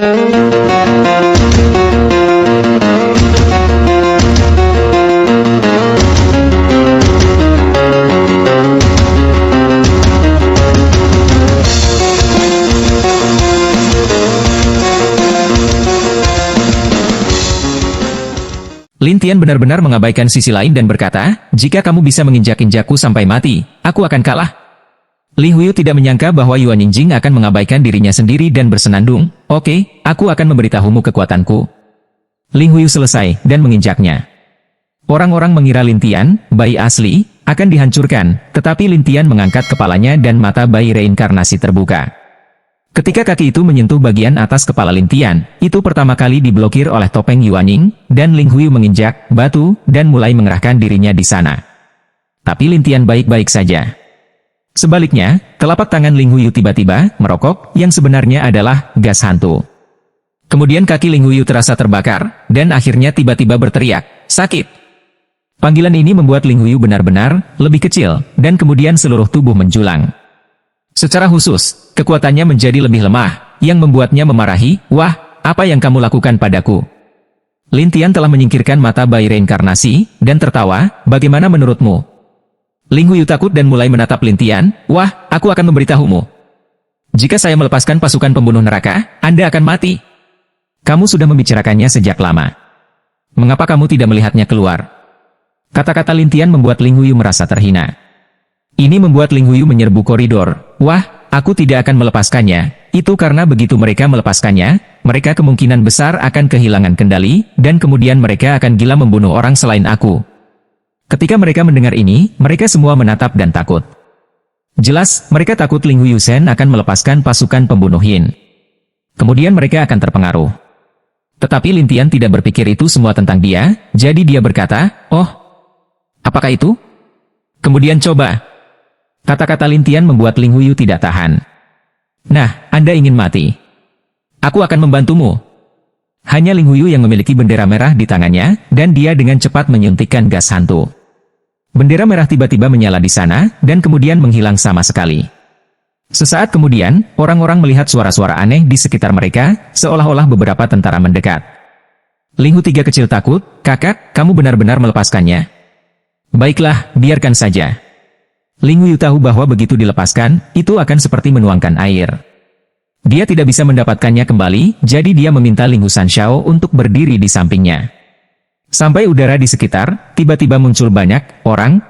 Lin Tian benar-benar mengabaikan sisi lain dan berkata, jika kamu bisa menginjak-injakku sampai mati, aku akan kalah. Li Huiyu tidak menyangka bahwa Yuan Yingjing akan mengabaikan dirinya sendiri dan bersenandung. Oke, aku akan memberitahumu kekuatanku. Li Huiyu selesai dan menginjaknya. Orang-orang mengira Lin Tian, bayi asli, akan dihancurkan, tetapi Lin Tian mengangkat kepalanya dan mata bayi reinkarnasi terbuka. Ketika kaki itu menyentuh bagian atas kepala Lin Tian, itu pertama kali diblokir oleh topeng Yuanying, dan Ling Huiyu menginjak batu dan mulai mengerahkan dirinya di sana. Tapi Lin Tian baik-baik saja. Sebaliknya, telapak tangan Ling Huiyu tiba-tiba merokok, yang sebenarnya adalah gas hantu. Kemudian kaki Ling Huiyu terasa terbakar, dan akhirnya tiba-tiba berteriak, sakit. Panggilan ini membuat Ling Huiyu benar-benar lebih kecil, dan kemudian seluruh tubuh menjulang. Secara khusus, kekuatannya menjadi lebih lemah, yang membuatnya memarahi, wah, apa yang kamu lakukan padaku? Lin Tian telah menyingkirkan mata bayi reinkarnasi, dan tertawa, bagaimana menurutmu? Ling Huiyu takut dan mulai menatap Lin Tian, wah, aku akan memberitahumu. Jika saya melepaskan pasukan pembunuh neraka, Anda akan mati. Kamu sudah membicarakannya sejak lama. Mengapa kamu tidak melihatnya keluar? Kata-kata Lin Tian membuat Ling Huiyu merasa terhina. Ini membuat Ling Huiyu menyerbu koridor. Wah, aku tidak akan melepaskannya. Itu karena begitu mereka melepaskannya, mereka kemungkinan besar akan kehilangan kendali, dan kemudian mereka akan gila membunuh orang selain aku. Ketika mereka mendengar ini, mereka semua menatap dan takut. Jelas, mereka takut Ling Huiyu Shen akan melepaskan pasukan pembunuh Yin. Kemudian mereka akan terpengaruh. Tetapi Lin Tian tidak berpikir itu semua tentang dia, jadi dia berkata, oh, apakah itu? Kemudian coba. Kata-kata Lin Tian membuat Ling Huiyu tidak tahan. Nah, Anda ingin mati. Aku akan membantumu. Hanya Ling Huiyu yang memiliki bendera merah di tangannya, dan dia dengan cepat menyuntikkan gas hantu. Bendera merah tiba-tiba menyala di sana, dan kemudian menghilang sama sekali. Sesaat kemudian, orang-orang melihat suara-suara aneh di sekitar mereka, seolah-olah beberapa tentara mendekat. Ling Hu tiga kecil takut, kakak, kamu benar-benar melepaskannya. Baiklah, biarkan saja. Ling Huiyu tahu bahwa begitu dilepaskan, itu akan seperti menuangkan air. Dia tidak bisa mendapatkannya kembali, jadi dia meminta Ling Hu Sanshao untuk berdiri di sampingnya. Sampai udara di sekitar, tiba-tiba muncul banyak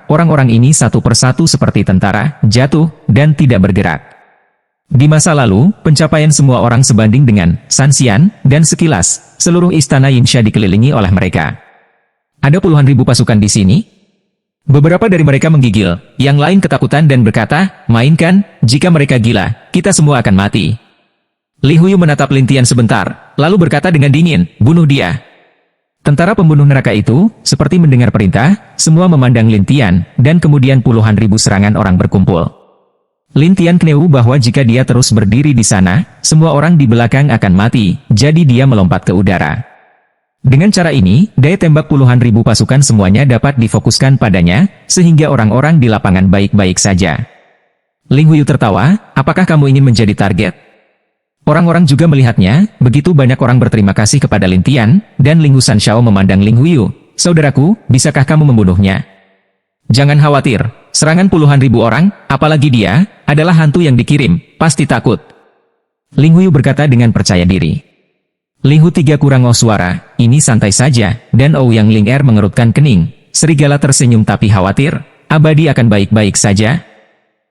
orang-orang ini satu persatu seperti tentara, jatuh, dan tidak bergerak. Di masa lalu, pencapaian semua orang sebanding dengan San Xian, dan sekilas, seluruh istana Yinsha dikelilingi oleh mereka. Ada puluhan ribu pasukan di sini. Beberapa dari mereka menggigil, yang lain ketakutan dan berkata, mainkan, jika mereka gila, kita semua akan mati. Li Huiyu menatap Lin Tian sebentar, lalu berkata dengan dingin, bunuh dia. Tentara pembunuh neraka itu, seperti mendengar perintah, semua memandang Lin Tian, dan kemudian puluhan ribu serangan orang berkumpul. Lin Tian kneu bahwa jika dia terus berdiri di sana, semua orang di belakang akan mati, jadi dia melompat ke udara. Dengan cara ini, daya tembak puluhan ribu pasukan semuanya dapat difokuskan padanya, sehingga orang-orang di lapangan baik-baik saja. Ling Huiyu tertawa, apakah kamu ingin menjadi target? Orang-orang juga melihatnya, begitu banyak orang berterima kasih kepada Lin Tian, dan Ling Hu Sanshao memandang Ling Huiyu. Saudaraku, bisakah kamu membunuhnya? Jangan khawatir, serangan puluhan ribu orang, apalagi dia, adalah hantu yang dikirim, pasti takut. Ling Huiyu berkata dengan percaya diri. Ling Hu tiga kurang suara, ini santai saja, dan Ouyang Ling Er mengerutkan kening. Serigala tersenyum tapi khawatir, abadi akan baik-baik saja.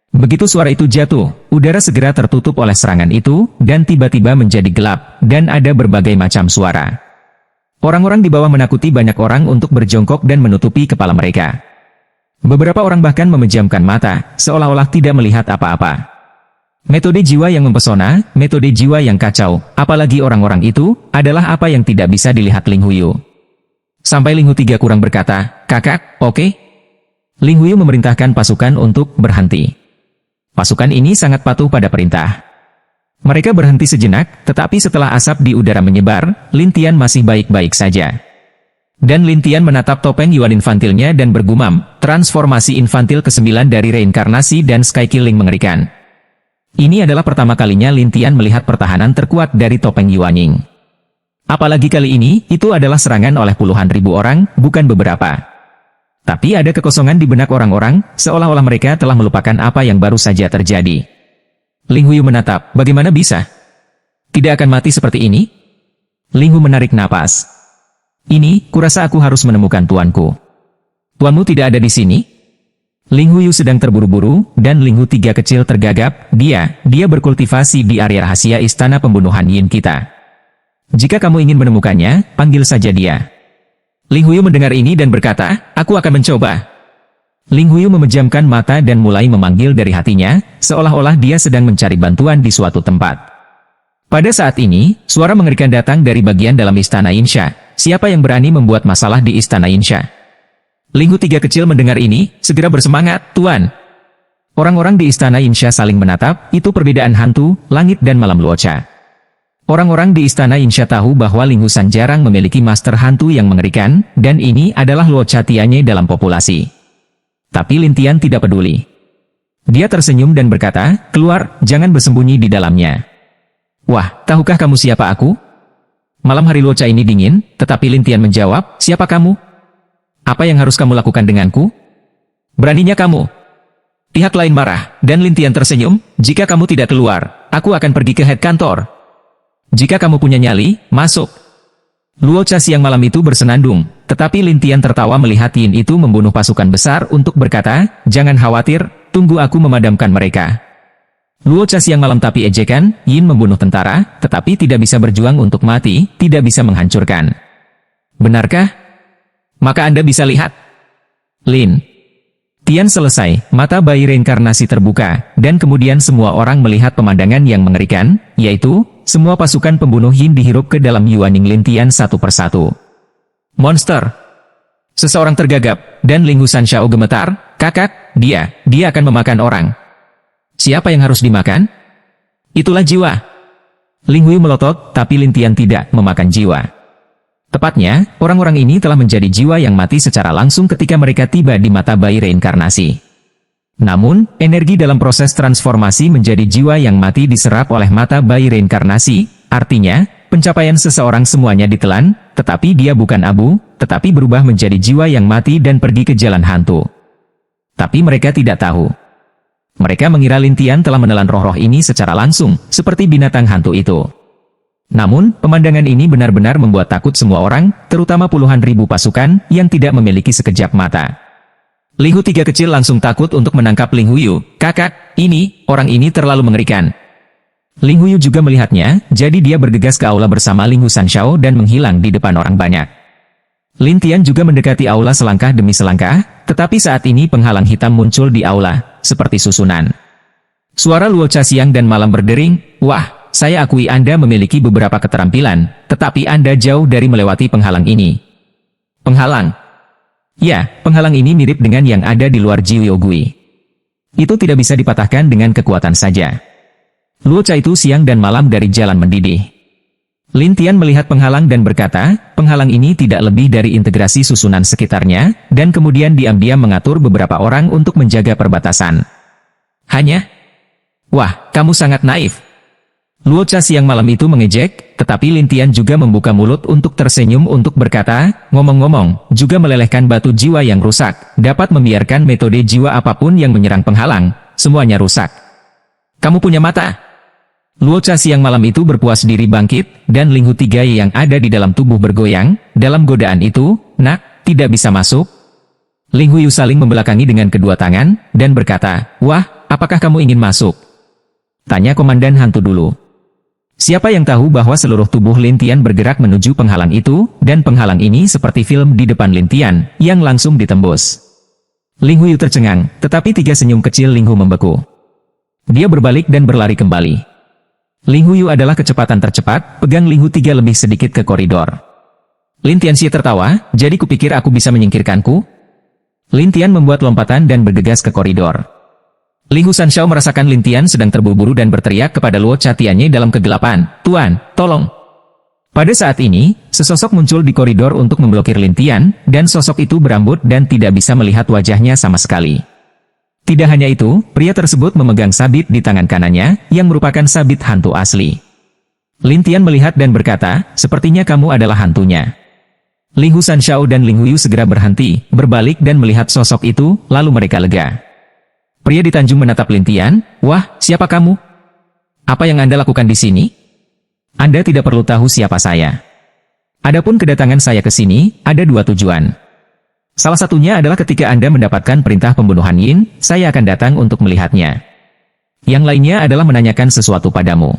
Begitu suara itu jatuh, udara segera tertutup oleh serangan itu, dan tiba-tiba menjadi gelap, dan ada berbagai macam suara. Orang-orang di bawah menakuti banyak orang untuk berjongkok dan menutupi kepala mereka. Beberapa orang bahkan memejamkan mata, seolah-olah tidak melihat apa-apa. Metode jiwa yang mempesona, metode jiwa yang kacau, apalagi orang-orang itu, adalah apa yang tidak bisa dilihat Ling Huiyu. Sampai Ling Hu tiga kurang berkata, kakak, oke? Ling Huiyu memerintahkan pasukan untuk berhenti. Pasukan ini sangat patuh pada perintah. Mereka berhenti sejenak, tetapi setelah asap di udara menyebar, Lin Tian masih baik-baik saja. Dan Lin Tian menatap topeng Yuan infantilnya dan bergumam, transformasi infantil ke-9 dari reinkarnasi dan Sky Killing mengerikan. Ini adalah pertama kalinya Lin Tian melihat pertahanan terkuat dari topeng Yuanying. Apalagi kali ini, itu adalah serangan oleh puluhan ribu orang, bukan beberapa. Tapi ada kekosongan di benak orang-orang, seolah-olah mereka telah melupakan apa yang baru saja terjadi. Ling Huyu menatap, bagaimana bisa? Tidak akan mati seperti ini? Ling Hu menarik napas. Ini, kurasa aku harus menemukan tuanku. Tuanmu tidak ada di sini? Ling Huyu sedang terburu-buru, dan Ling Hu tiga kecil tergagap, dia berkultivasi di area rahasia istana pembunuhan Yin kita. Jika kamu ingin menemukannya, panggil saja dia. Ling Huyu mendengar ini dan berkata, aku akan mencoba. Ling Huyu memejamkan mata dan mulai memanggil dari hatinya, seolah-olah dia sedang mencari bantuan di suatu tempat. Pada saat ini, suara mengerikan datang dari bagian dalam istana Yinsha. Siapa yang berani membuat masalah di istana Yinsha? Ling Hu tiga kecil mendengar ini, segera bersemangat, Tuan. Orang-orang di istana Yinsha saling menatap, itu perbedaan hantu, langit dan malam luocha. Orang-orang di istana Yinsha tahu bahwa Ling Hu San jarang memiliki master hantu yang mengerikan, dan ini adalah luocha Tianye dalam populasi. Tapi Lin Tian tidak peduli. Dia tersenyum dan berkata, keluar, jangan bersembunyi di dalamnya. Wah, tahukah kamu siapa aku? Malam hari luocha ini dingin, tetapi Lin Tian menjawab, siapa kamu? Apa yang harus kamu lakukan denganku? Beraninya kamu. Pihak lain marah, dan Lin Tian tersenyum, jika kamu tidak keluar, aku akan pergi ke head kantor. Jika kamu punya nyali, masuk. Luocha siang malam itu bersenandung, tetapi Lin Tian tertawa melihat Yin itu membunuh pasukan besar untuk berkata, jangan khawatir, tunggu aku memadamkan mereka. Luocha siang malam tapi ejekan, Yin membunuh tentara, tetapi tidak bisa berjuang untuk mati, tidak bisa menghancurkan. Benarkah? Maka Anda bisa lihat. Lin Tian selesai, mata bayi reinkarnasi terbuka, dan kemudian semua orang melihat pemandangan yang mengerikan, yaitu, semua pasukan pembunuh Yin dihirup ke dalam Yuanying Lin Tian satu persatu. Monster! Seseorang tergagap, dan Ling Hu San Shao gemetar, kakak, dia akan memakan orang. Siapa yang harus dimakan? Itulah jiwa. Ling Hu melotot, tapi Lin Tian tidak memakan jiwa. Tepatnya, orang-orang ini telah menjadi jiwa yang mati secara langsung ketika mereka tiba di mata bayi reinkarnasi. Namun, energi dalam proses transformasi menjadi jiwa yang mati diserap oleh mata bayi reinkarnasi, artinya, pencapaian seseorang semuanya ditelan, tetapi dia bukan abu, tetapi berubah menjadi jiwa yang mati dan pergi ke jalan hantu. Tapi mereka tidak tahu. Mereka mengira Lin Tian telah menelan roh-roh ini secara langsung, seperti binatang hantu itu. Namun, pemandangan ini benar-benar membuat takut semua orang, terutama puluhan ribu pasukan, yang tidak memiliki sekejap mata. Ling Hu tiga kecil langsung takut untuk menangkap Ling Huyu. Kakak, orang ini terlalu mengerikan. Ling Huyu juga melihatnya, jadi dia bergegas ke aula bersama Ling Hu San Shao dan menghilang di depan orang banyak. Lin Tian juga mendekati aula selangkah demi selangkah, tetapi saat ini penghalang hitam muncul di aula, seperti susunan. Suara luocha siang dan malam berdering, wah! Saya akui Anda memiliki beberapa keterampilan, tetapi Anda jauh dari melewati penghalang ini. Penghalang? Ya, penghalang ini mirip dengan yang ada di luar Jiu Gui. Itu tidak bisa dipatahkan dengan kekuatan saja. Luocha itu siang dan malam dari jalan mendidih. Lin Tian melihat penghalang dan berkata, penghalang ini tidak lebih dari integrasi susunan sekitarnya, dan kemudian diam-diam mengatur beberapa orang untuk menjaga perbatasan. Hanya? Wah, kamu sangat naif. Luocha siang malam itu mengejek, tetapi Lin Tian juga membuka mulut untuk tersenyum untuk berkata, ngomong-ngomong, juga melelehkan batu jiwa yang rusak, dapat membiarkan metode jiwa apapun yang menyerang penghalang, semuanya rusak. Kamu punya mata? Luocha siang malam itu berpuas diri bangkit, dan Ling Hu tiga yang ada di dalam tubuh bergoyang, dalam godaan itu, nak, tidak bisa masuk. Ling Huyu saling membelakangi dengan kedua tangan, dan berkata, wah, apakah kamu ingin masuk? Tanya komandan hantu dulu. Siapa yang tahu bahwa seluruh tubuh Lin Tian bergerak menuju penghalang itu, dan penghalang ini seperti film di depan Lin Tian, yang langsung ditembus. Ling Huyu tercengang, tetapi tiga senyum kecil Ling Hu membeku. Dia berbalik dan berlari kembali. Ling Huyu adalah kecepatan tercepat, pegang Ling Hu tiga lebih sedikit ke koridor. Lin Tian Xie tertawa, jadi kupikir aku bisa menyingkirkanku? Lin Tian membuat lompatan dan bergegas ke koridor. Ling Hu San Shao merasakan Lin Tian sedang terburu-buru dan berteriak kepada Luocha Tianye dalam kegelapan, Tuan, tolong. Pada saat ini, sesosok muncul di koridor untuk memblokir Lin Tian, dan sosok itu berambut dan tidak bisa melihat wajahnya sama sekali. Tidak hanya itu, pria tersebut memegang sabit di tangan kanannya, yang merupakan sabit hantu asli. Lin Tian melihat dan berkata, sepertinya kamu adalah hantunya. Ling Hu Sanshao dan Ling Huyu segera berhenti, berbalik dan melihat sosok itu, lalu mereka lega. Pria di Tanjung menatap Lin Tian, wah, siapa kamu? Apa yang Anda lakukan di sini? Anda tidak perlu tahu siapa saya. Adapun kedatangan saya ke sini, ada dua tujuan. Salah satunya adalah ketika Anda mendapatkan perintah pembunuhan Yin, saya akan datang untuk melihatnya. Yang lainnya adalah menanyakan sesuatu padamu.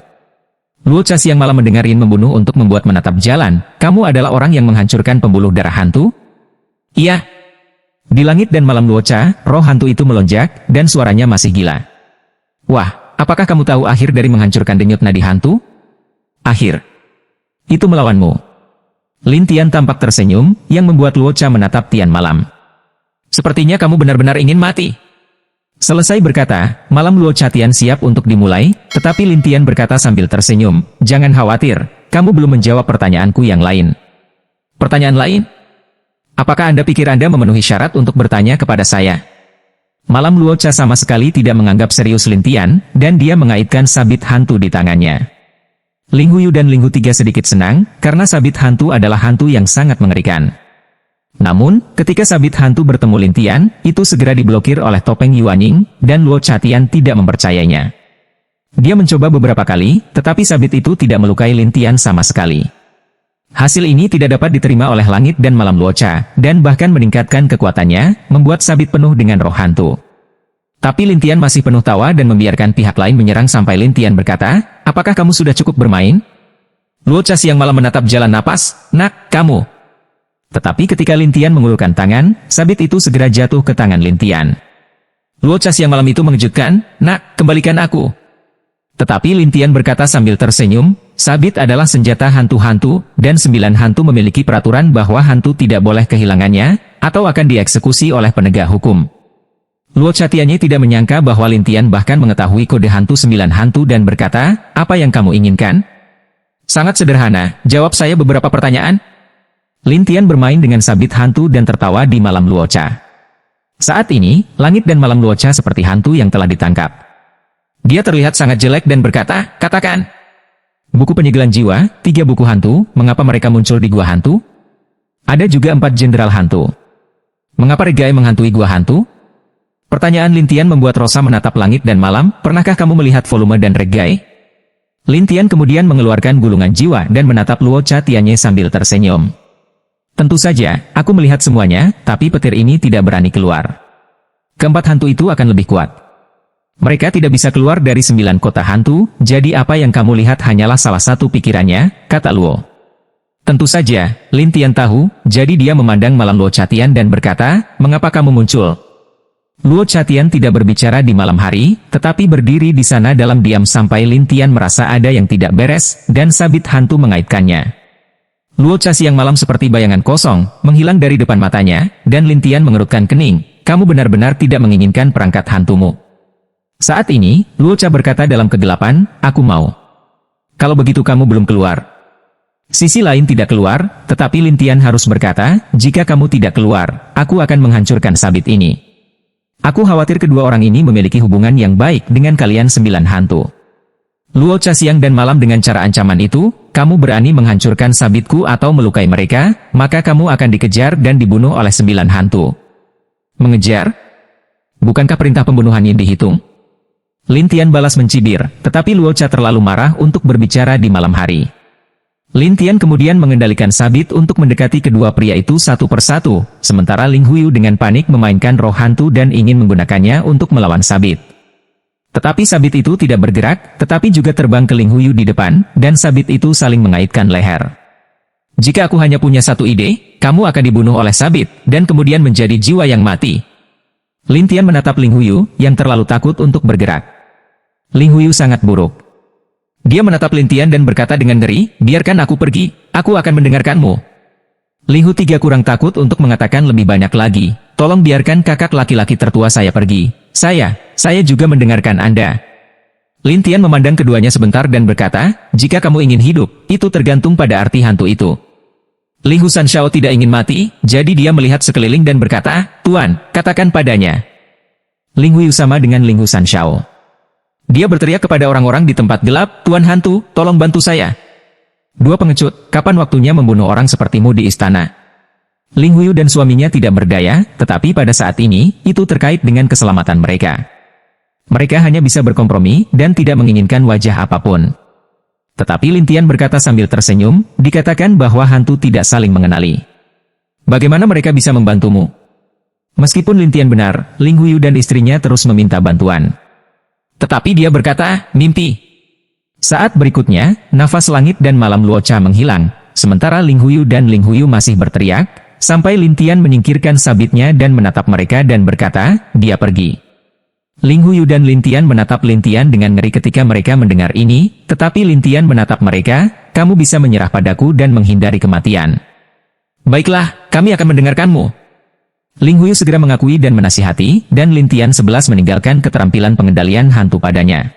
Luo Cha siang malam mendengar Yin membunuh untuk membuat menatap jalan. Kamu adalah orang yang menghancurkan pembuluh darah hantu? Iya. Di langit dan malam Luo Cha, roh hantu itu melonjak, dan suaranya masih gila. Wah, apakah kamu tahu akhir dari menghancurkan denyut nadi hantu? Akhir. Itu melawanmu. Lin Tian tampak tersenyum, yang membuat Luo Cha menatap Tian malam. Sepertinya kamu benar-benar ingin mati. Selesai berkata, malam Luo Cha Tian siap untuk dimulai, tetapi Lin Tian berkata sambil tersenyum, jangan khawatir, kamu belum menjawab pertanyaanku yang lain. Pertanyaan lain? Apakah Anda pikir Anda memenuhi syarat untuk bertanya kepada saya? Malam Luo Cha sama sekali tidak menganggap serius Lin Tian, dan dia mengaitkan sabit hantu di tangannya. Ling Huyu dan Ling Hu Tiga sedikit senang, karena sabit hantu adalah hantu yang sangat mengerikan. Namun, ketika sabit hantu bertemu Lin Tian, itu segera diblokir oleh topeng Yuanying, dan Luo Cha Tian tidak mempercayainya. Dia mencoba beberapa kali, tetapi sabit itu tidak melukai Lin Tian sama sekali. Hasil ini tidak dapat diterima oleh langit dan malam Luo Cha, dan bahkan meningkatkan kekuatannya, membuat sabit penuh dengan roh hantu. Tapi Lin Tian masih penuh tawa dan membiarkan pihak lain menyerang sampai Lin Tian berkata, apakah kamu sudah cukup bermain? Luo Cha siang malam menatap jalan napas, nak, kamu. Tetapi ketika Lin Tian mengulurkan tangan, sabit itu segera jatuh ke tangan Lin Tian. Luo Cha siang malam itu mengejutkan, nak, kembalikan aku. Tetapi Lin Tian berkata sambil tersenyum, sabit adalah senjata hantu-hantu, dan 9 hantu memiliki peraturan bahwa hantu tidak boleh kehilangannya, atau akan dieksekusi oleh penegak hukum. Luo Cha Tiannya tidak menyangka bahwa Lin Tian bahkan mengetahui kode hantu 9 hantu dan berkata, apa yang kamu inginkan? Sangat sederhana, jawab saya beberapa pertanyaan. Lin Tian bermain dengan sabit hantu dan tertawa di malam Luo Cha. Saat ini, langit dan malam Luo Cha seperti hantu yang telah ditangkap. Dia terlihat sangat jelek dan berkata, katakan. Buku penyegelan jiwa, 3 buku hantu, mengapa mereka muncul di gua hantu? Ada juga 4 jenderal hantu. Mengapa Regai menghantui gua hantu? Pertanyaan Lin Tian membuat Rosa menatap langit dan malam, pernahkah kamu melihat volume dan Regai? Lin Tian kemudian mengeluarkan gulungan jiwa dan menatap Luo Cha Tiannya sambil tersenyum. Tentu saja, aku melihat semuanya, tapi petir ini tidak berani keluar. Keempat hantu itu akan lebih kuat. Mereka tidak bisa keluar dari 9 kota hantu, jadi apa yang kamu lihat hanyalah salah satu pikirannya, kata Luo. Tentu saja, Lin Tian tahu, jadi dia memandang malam Luo Cha Tian dan berkata, mengapa kamu muncul? Luo Cha Tian tidak berbicara di malam hari, tetapi berdiri di sana dalam diam sampai Lin Tian merasa ada yang tidak beres, dan sabit hantu mengaitkannya. Luo Cha siang malam seperti bayangan kosong, menghilang dari depan matanya, dan Lin Tian mengerutkan kening, kamu benar-benar tidak menginginkan perangkat hantumu. Saat ini, Luo Cha berkata dalam kegelapan, aku mau. Kalau begitu kamu belum keluar. Sisi lain tidak keluar, tetapi Lin Tian harus berkata, jika kamu tidak keluar, aku akan menghancurkan sabit ini. Aku khawatir kedua orang ini memiliki hubungan yang baik dengan kalian 9 hantu. Luo Cha siang dan malam dengan cara ancaman itu, kamu berani menghancurkan sabitku atau melukai mereka, maka kamu akan dikejar dan dibunuh oleh 9 hantu. Mengejar? Bukankah perintah pembunuhan ini dihitung? Lin Tian balas mencibir, tetapi Luo Cha terlalu marah untuk berbicara di malam hari. Lin Tian kemudian mengendalikan sabit untuk mendekati kedua pria itu satu persatu, sementara Ling Huyu dengan panik memainkan roh hantu dan ingin menggunakannya untuk melawan sabit. Tetapi sabit itu tidak bergerak, tetapi juga terbang ke Ling Huyu di depan, dan sabit itu saling mengaitkan leher. Jika aku hanya punya satu ide, kamu akan dibunuh oleh sabit, dan kemudian menjadi jiwa yang mati. Lin Tian menatap Ling Huyu, yang terlalu takut untuk bergerak. Ling Huyu sangat buruk. Dia menatap Lin Tian dan berkata dengan ngeri, biarkan aku pergi, aku akan mendengarkanmu. Ling Hu Tiga kurang takut untuk mengatakan lebih banyak lagi, tolong biarkan kakak laki-laki tertua saya pergi. Saya juga mendengarkan Anda. Lin Tian memandang keduanya sebentar dan berkata, jika kamu ingin hidup, itu tergantung pada arti hantu itu. Ling Hu Sanshao tidak ingin mati, jadi dia melihat sekeliling dan berkata, Tuan, katakan padanya. Ling Huiyu sama dengan Ling Hu Sanshao. Dia berteriak kepada orang-orang di tempat gelap, "Tuan hantu, tolong bantu saya." Dua pengecut, kapan waktunya membunuh orang sepertimu di istana? Ling Huiyu dan suaminya tidak berdaya, tetapi pada saat ini, itu terkait dengan keselamatan mereka. Mereka hanya bisa berkompromi dan tidak menginginkan wajah apapun. Tetapi Lin Tian berkata sambil tersenyum, dikatakan bahwa hantu tidak saling mengenali. Bagaimana mereka bisa membantumu? Meskipun Lin Tian benar, Ling Huiyu dan istrinya terus meminta bantuan. Tetapi dia berkata, mimpi. Saat berikutnya, nafas langit dan malam Luocha menghilang, sementara Ling Huiyu dan Ling Huiyu masih berteriak, sampai Lin Tian menyingkirkan sabitnya dan menatap mereka dan berkata, dia pergi. Ling Huiyu dan Lin Tian menatap Lin Tian dengan ngeri ketika mereka mendengar ini, tetapi Lin Tian menatap mereka, kamu bisa menyerah padaku dan menghindari kematian. Baiklah, kami akan mendengarkanmu. Ling Huiyu segera mengakui dan menasihati, dan Lin Tian 11 meninggalkan keterampilan pengendalian hantu padanya.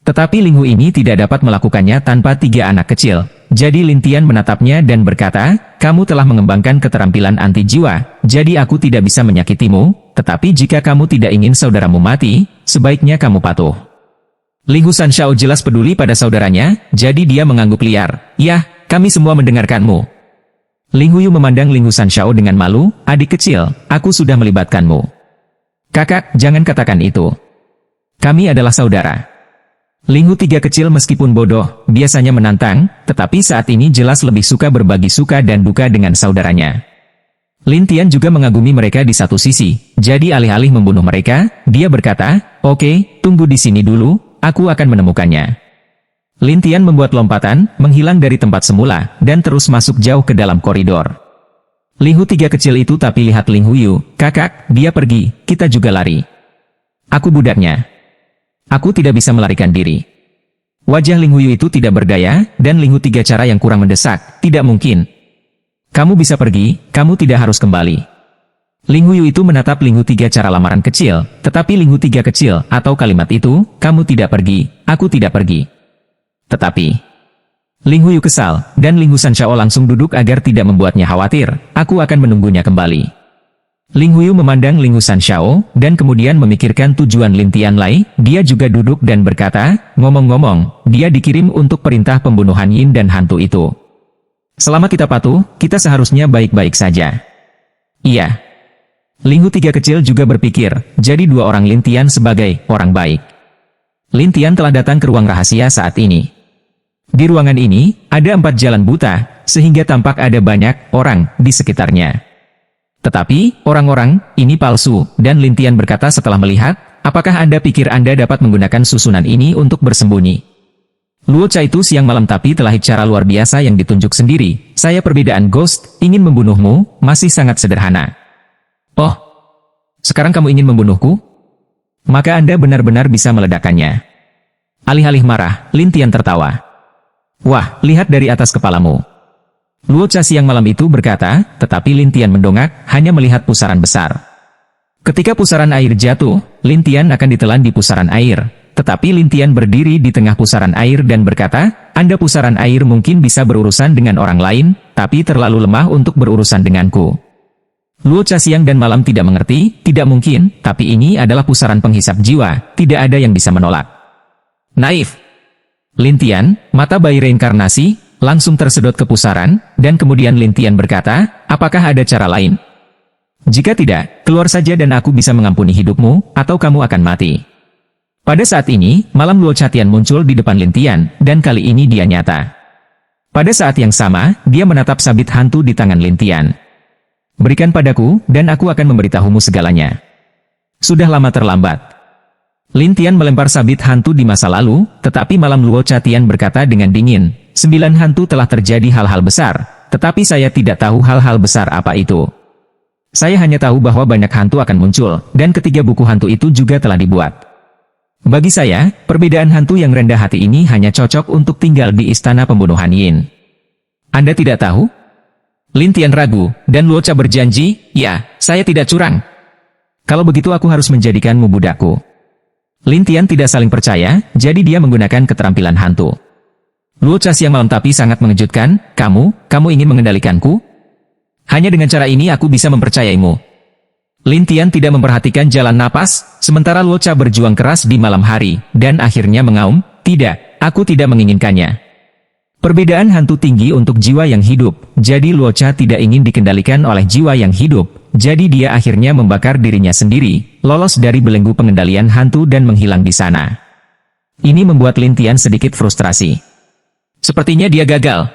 Tetapi Ling Hu ini tidak dapat melakukannya tanpa 3 anak kecil. Jadi Lin Tian menatapnya dan berkata, kamu telah mengembangkan keterampilan anti jiwa, jadi aku tidak bisa menyakitimu, tetapi jika kamu tidak ingin saudaramu mati, sebaiknya kamu patuh. Ling Hu Sanshao jelas peduli pada saudaranya, jadi dia mengangguk liar. Ya, kami semua mendengarkanmu. Ling Huiyu memandang Ling Hu Sanshao dengan malu, adik kecil, aku sudah melibatkanmu. Kakak, jangan katakan itu. Kami adalah saudara. Ling Hu tiga kecil meskipun bodoh, biasanya menantang, tetapi saat ini jelas lebih suka berbagi suka dan duka dengan saudaranya. Lin Tian juga mengagumi mereka di satu sisi, jadi alih-alih membunuh mereka, dia berkata, oke, tunggu di sini dulu, aku akan menemukannya. Lin Tian membuat lompatan, menghilang dari tempat semula, dan terus masuk jauh ke dalam koridor. Ling Hu tiga kecil itu tapi lihat Ling Huiyu, kakak, dia pergi, kita juga lari. Aku budaknya. Aku tidak bisa melarikan diri. Wajah Ling Huiyu itu tidak berdaya, dan Ling Hu tiga cara yang kurang mendesak, tidak mungkin. Kamu bisa pergi, kamu tidak harus kembali. Ling Huiyu itu menatap Ling Hu tiga cara lamaran kecil, tetapi Ling Hu tiga kecil, atau kalimat itu, kamu tidak pergi, aku tidak pergi. Tetapi, Ling Huiyu kesal, dan Ling Hu Sanshao langsung duduk agar tidak membuatnya khawatir, aku akan menunggunya kembali. Ling Huiyu memandang Ling Hu Sanshao, dan kemudian memikirkan tujuan Lin Tianlai, dia juga duduk dan berkata, ngomong-ngomong, dia dikirim untuk perintah pembunuhan Yin dan hantu itu. Selama kita patuh, kita seharusnya baik-baik saja. Iya. Ling Hu tiga kecil juga berpikir, jadi 2 orang Lin Tian sebagai orang baik. Lin Tian telah datang ke ruang rahasia saat ini. Di ruangan ini, ada 4 jalan buta, sehingga tampak ada banyak orang di sekitarnya. Tetapi, orang-orang, ini palsu, dan Lin Tian berkata setelah melihat, apakah Anda pikir Anda dapat menggunakan susunan ini untuk bersembunyi? Luocha itu siang malam tapi telah cara luar biasa yang ditunjuk sendiri, saya perbedaan Ghost, ingin membunuhmu, masih sangat sederhana. Oh, sekarang kamu ingin membunuhku? Maka Anda benar-benar bisa meledakkannya. Alih-alih marah, Lin Tian tertawa. Wah, lihat dari atas kepalamu. Luocha siang malam itu berkata, tetapi Lin Tian mendongak, hanya melihat pusaran besar. Ketika pusaran air jatuh, Lin Tian akan ditelan di pusaran air. Tetapi Lin Tian berdiri di tengah pusaran air dan berkata, Anda pusaran air mungkin bisa berurusan dengan orang lain, tapi terlalu lemah untuk berurusan denganku. Luocha siang dan malam tidak mengerti, tidak mungkin, tapi ini adalah pusaran penghisap jiwa, tidak ada yang bisa menolak. Naif. Lin Tian, mata bayi reinkarnasi, langsung tersedot ke pusaran, dan kemudian Lin Tian berkata, apakah ada cara lain? Jika tidak, keluar saja dan aku bisa mengampuni hidupmu, atau kamu akan mati. Pada saat ini, malam Luocha Tian muncul di depan Lin Tian, dan kali ini dia nyata. Pada saat yang sama, dia menatap sabit hantu di tangan Lin Tian. Berikan padaku, dan aku akan memberitahumu segalanya. Sudah lama terlambat. Lin Tian melempar sabit hantu di masa lalu, tetapi malam Luocha Tian berkata dengan dingin, 9 hantu telah terjadi hal-hal besar, tetapi saya tidak tahu hal-hal besar apa itu. Saya hanya tahu bahwa banyak hantu akan muncul, dan ketiga buku hantu itu juga telah dibuat. Bagi saya, perbedaan hantu yang rendah hati ini hanya cocok untuk tinggal di istana pembunuhan Yin. Anda tidak tahu? Lin Tian ragu, dan Luocha berjanji, ya, saya tidak curang. Kalau begitu aku harus menjadikanmu budakku. Lin Tian tidak saling percaya, jadi dia menggunakan keterampilan hantu. Luocha siang malam tapi sangat mengejutkan, kamu ingin mengendalikanku? Hanya dengan cara ini aku bisa mempercayaimu. Lin Tian tidak memperhatikan jalan napas, sementara Luo Cha berjuang keras di malam hari, dan akhirnya mengaum, "Tidak, aku tidak menginginkannya." Perbedaan hantu tinggi untuk jiwa yang hidup, jadi Luo Cha tidak ingin dikendalikan oleh jiwa yang hidup, jadi dia akhirnya membakar dirinya sendiri, lolos dari belenggu pengendalian hantu dan menghilang di sana. Ini membuat Lin Tian sedikit frustrasi. Sepertinya dia gagal.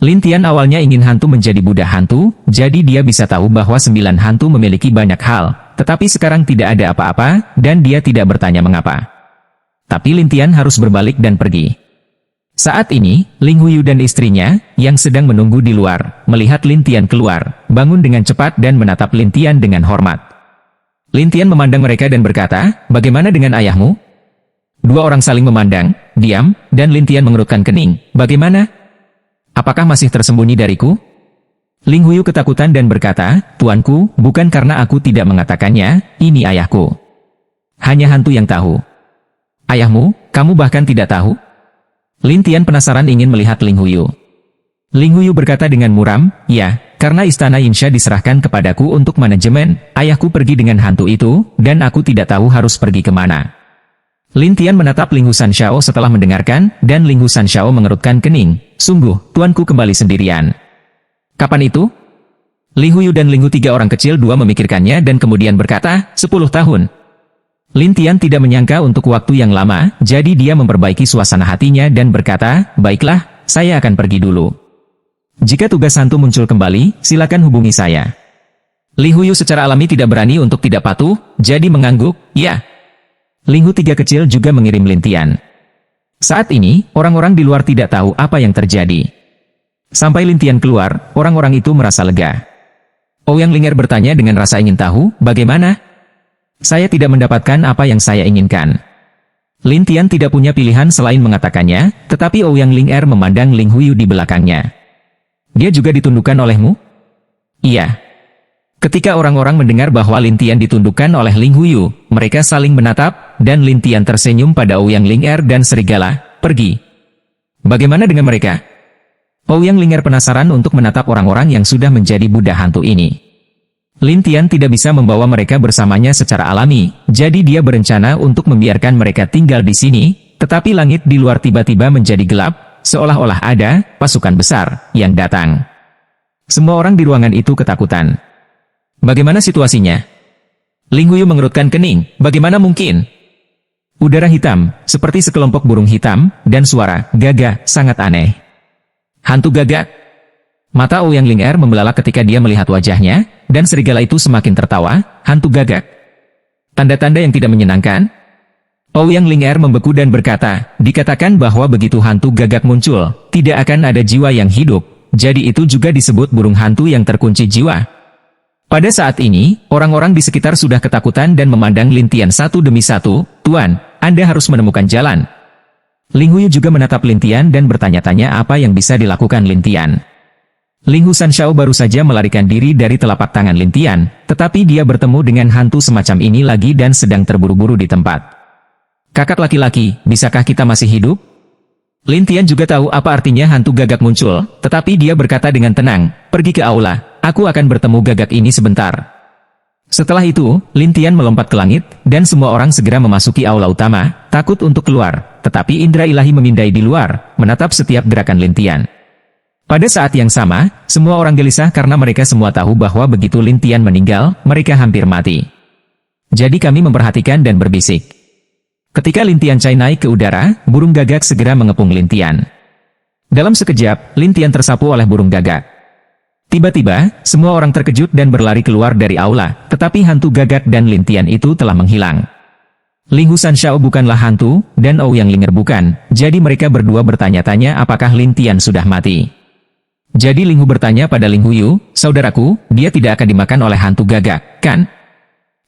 Lin Tian awalnya ingin hantu menjadi budak hantu, jadi dia bisa tahu bahwa 9 hantu memiliki banyak hal, tetapi sekarang tidak ada apa-apa, dan dia tidak bertanya mengapa. Tapi Lin Tian harus berbalik dan pergi. Saat ini, Ling Huyu dan istrinya, yang sedang menunggu di luar, melihat Lin Tian keluar, bangun dengan cepat dan menatap Lin Tian dengan hormat. Lin Tian memandang mereka dan berkata, "Bagaimana dengan ayahmu?" Dua orang saling memandang, diam, dan Lin Tian mengerutkan kening. "Bagaimana? Apakah masih tersembunyi dariku?" Ling Huyu ketakutan dan berkata, "Tuanku, bukan karena aku tidak mengatakannya, ini ayahku. Hanya hantu yang tahu." "Ayahmu, kamu bahkan tidak tahu?" Lin Tian penasaran ingin melihat Ling Huyu. Ling Huyu berkata dengan muram, "Ya, karena istana Yinsha diserahkan kepadaku untuk manajemen, ayahku pergi dengan hantu itu, dan aku tidak tahu harus pergi kemana." Lin Tian menatap Ling Hu Sanxiao setelah mendengarkan, dan Ling Hu Sanxiao mengerutkan kening. "Sungguh, tuanku kembali sendirian." "Kapan itu?" Li Huyu dan Ling Hu, 3 orang kecil dua memikirkannya dan kemudian berkata, 10 tahun. Lin Tian tidak menyangka untuk waktu yang lama, jadi dia memperbaiki suasana hatinya dan berkata, "Baiklah, saya akan pergi dulu. Jika tugas hantu muncul kembali, silakan hubungi saya." Li Huyu secara alami tidak berani untuk tidak patuh, jadi mengangguk, "Ya." Ling Hu 3 kecil juga mengirim Lin Tian. Saat ini, orang-orang di luar tidak tahu apa yang terjadi. Sampai Lin Tian keluar, orang-orang itu merasa lega. Ouyang Ling'er bertanya dengan rasa ingin tahu, "Bagaimana?" "Saya tidak mendapatkan apa yang saya inginkan." Lin Tian tidak punya pilihan selain mengatakannya, tetapi Ouyang Ling'er memandang Ling Huyu di belakangnya. "Dia juga ditundukkan olehmu?" "Iya." Ketika orang-orang mendengar bahwa Lin Tian ditundukkan oleh Ling Huyu, mereka saling menatap, dan Lin Tian tersenyum pada Ouyang Ling'er dan serigala, "Pergi." "Bagaimana dengan mereka?" Ouyang Ling'er penasaran untuk menatap orang-orang yang sudah menjadi budak hantu ini. Lin Tian tidak bisa membawa mereka bersamanya secara alami, jadi dia berencana untuk membiarkan mereka tinggal di sini, tetapi langit di luar tiba-tiba menjadi gelap, seolah-olah ada pasukan besar yang datang. Semua orang di ruangan itu ketakutan. "Bagaimana situasinya?" Ling Huyu mengerutkan kening, "Bagaimana mungkin?" Udara hitam, seperti sekelompok burung hitam, dan suara gagak sangat aneh. "Hantu gagak?" Mata Ouyang Ling'er membelalak ketika dia melihat wajahnya, dan serigala itu semakin tertawa, "Hantu gagak? Tanda-tanda yang tidak menyenangkan?" Ouyang Ling'er membeku dan berkata, "Dikatakan bahwa begitu hantu gagak muncul, tidak akan ada jiwa yang hidup, jadi itu juga disebut burung hantu yang terkunci jiwa." Pada saat ini, orang-orang di sekitar sudah ketakutan dan memandang Lin Tian satu demi satu, "Tuan, Anda harus menemukan jalan." Ling Huyu juga menatap Lin Tian dan bertanya-tanya apa yang bisa dilakukan Lin Tian. Ling Hu Sanxiao baru saja melarikan diri dari telapak tangan Lin Tian, tetapi dia bertemu dengan hantu semacam ini lagi dan sedang terburu-buru di tempat. "Kakak laki-laki, bisakah kita masih hidup?" Lin Tian juga tahu apa artinya hantu gagak muncul, tetapi dia berkata dengan tenang, "Pergi ke aula, aku akan bertemu gagak ini sebentar." Setelah itu, Lin Tian melompat ke langit, dan semua orang segera memasuki aula utama, takut untuk keluar, tetapi indera ilahi memindai di luar, menatap setiap gerakan Lin Tian. Pada saat yang sama, semua orang gelisah karena mereka semua tahu bahwa begitu Lin Tian meninggal, mereka hampir mati. Jadi kami memperhatikan dan berbisik. Ketika Lin Tian Cai naik ke udara, burung gagak segera mengepung Lin Tian. Dalam sekejap, Lin Tian tersapu oleh burung gagak. Tiba-tiba, semua orang terkejut dan berlari keluar dari aula, tetapi hantu gagak dan Lin Tian itu telah menghilang. Ling Hu Sanxiao bukanlah hantu, dan Ouyang Ling'er bukan, jadi mereka berdua bertanya-tanya apakah Lin Tian sudah mati. Jadi Ling Hu bertanya pada Ling Huyu, "Saudaraku, dia tidak akan dimakan oleh hantu gagak, kan?"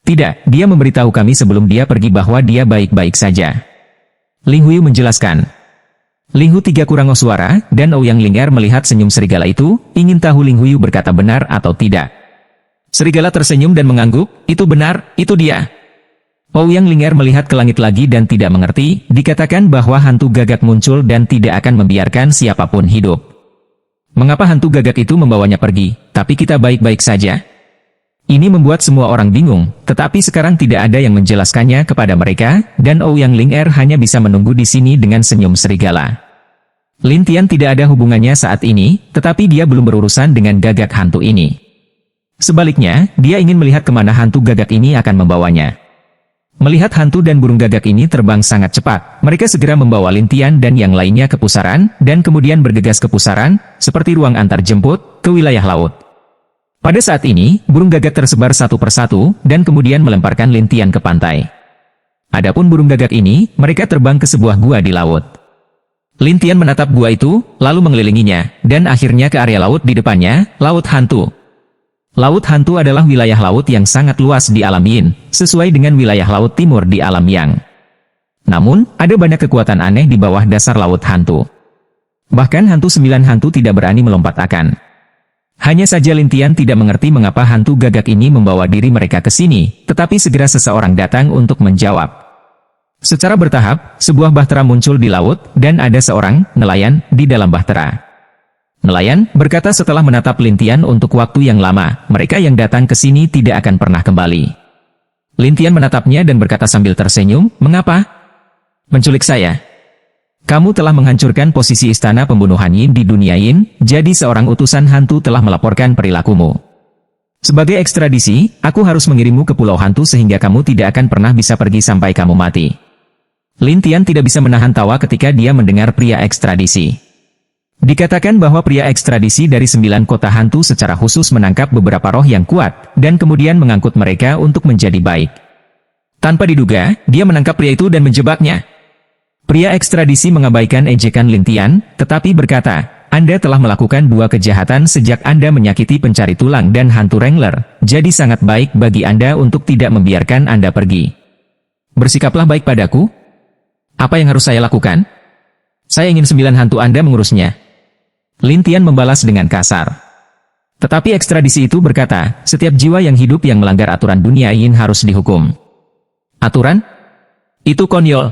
"Tidak, dia memberitahu kami sebelum dia pergi bahwa dia baik-baik saja." Ling Huyu menjelaskan. Ling Hu 3 kurang suara, dan Ouyang Ling'er melihat senyum serigala itu, ingin tahu Ling Huyu berkata benar atau tidak. Serigala tersenyum dan mengangguk, "Itu benar, itu dia." Ouyang Ling'er melihat ke langit lagi dan tidak mengerti, dikatakan bahwa hantu gagak muncul dan tidak akan membiarkan siapapun hidup. Mengapa hantu gagak itu membawanya pergi, tapi kita baik-baik saja? Ini membuat semua orang bingung, tetapi sekarang tidak ada yang menjelaskannya kepada mereka, dan Ouyang Ling hanya bisa menunggu di sini dengan senyum serigala. Lin Tian tidak ada hubungannya saat ini, tetapi dia belum berurusan dengan gagak hantu ini. Sebaliknya, dia ingin melihat kemana hantu gagak ini akan membawanya. Melihat hantu dan burung gagak ini terbang sangat cepat, mereka segera membawa Lin Tian dan yang lainnya ke pusaran, dan kemudian bergegas ke pusaran, seperti ruang antar jemput, ke wilayah laut. Pada saat ini, burung gagak tersebar satu persatu, dan kemudian melemparkan Lin Tian ke pantai. Adapun burung gagak ini, mereka terbang ke sebuah gua di laut. Lin Tian menatap gua itu, lalu mengelilinginya, dan akhirnya ke area laut di depannya, laut hantu. Laut hantu adalah wilayah laut yang sangat luas di alam Yin, sesuai dengan wilayah laut timur di alam Yang. Namun, ada banyak kekuatan aneh di bawah dasar laut hantu. Bahkan hantu 9 hantu tidak berani melompat akan. Hanya saja Lin Tian tidak mengerti mengapa hantu gagak ini membawa diri mereka ke sini, tetapi segera seseorang datang untuk menjawab. Secara bertahap, sebuah bahtera muncul di laut, dan ada seorang nelayan di dalam bahtera. Nelayan berkata setelah menatap Lin Tian untuk waktu yang lama, mereka yang datang ke sini tidak akan pernah kembali. Lin Tian menatapnya dan berkata sambil tersenyum, "Mengapa? Menculik saya? Kamu telah menghancurkan posisi istana pembunuhan Yin di dunia Yin, jadi seorang utusan hantu telah melaporkan perilakumu. Sebagai ekstradisi, aku harus mengirimmu ke pulau hantu sehingga kamu tidak akan pernah bisa pergi sampai kamu mati." Lin Tian tidak bisa menahan tawa ketika dia mendengar pria ekstradisi. Dikatakan bahwa pria ekstradisi dari 9 kota hantu secara khusus menangkap beberapa roh yang kuat, dan kemudian mengangkut mereka untuk menjadi baik. Tanpa diduga, dia menangkap pria itu dan menjebaknya. Pria ekstradisi mengabaikan ejekan Lin Tian, tetapi berkata, "Anda telah melakukan 2 kejahatan sejak Anda menyakiti pencari tulang dan hantu Wrangler, jadi sangat baik bagi Anda untuk tidak membiarkan Anda pergi. Bersikaplah baik padaku. Apa yang harus saya lakukan? Saya ingin 9 hantu Anda mengurusnya." Lin Tian membalas dengan kasar. Tetapi ekstradisi itu berkata, "Setiap jiwa yang hidup yang melanggar aturan dunia Yin harus dihukum." "Aturan? Itu konyol."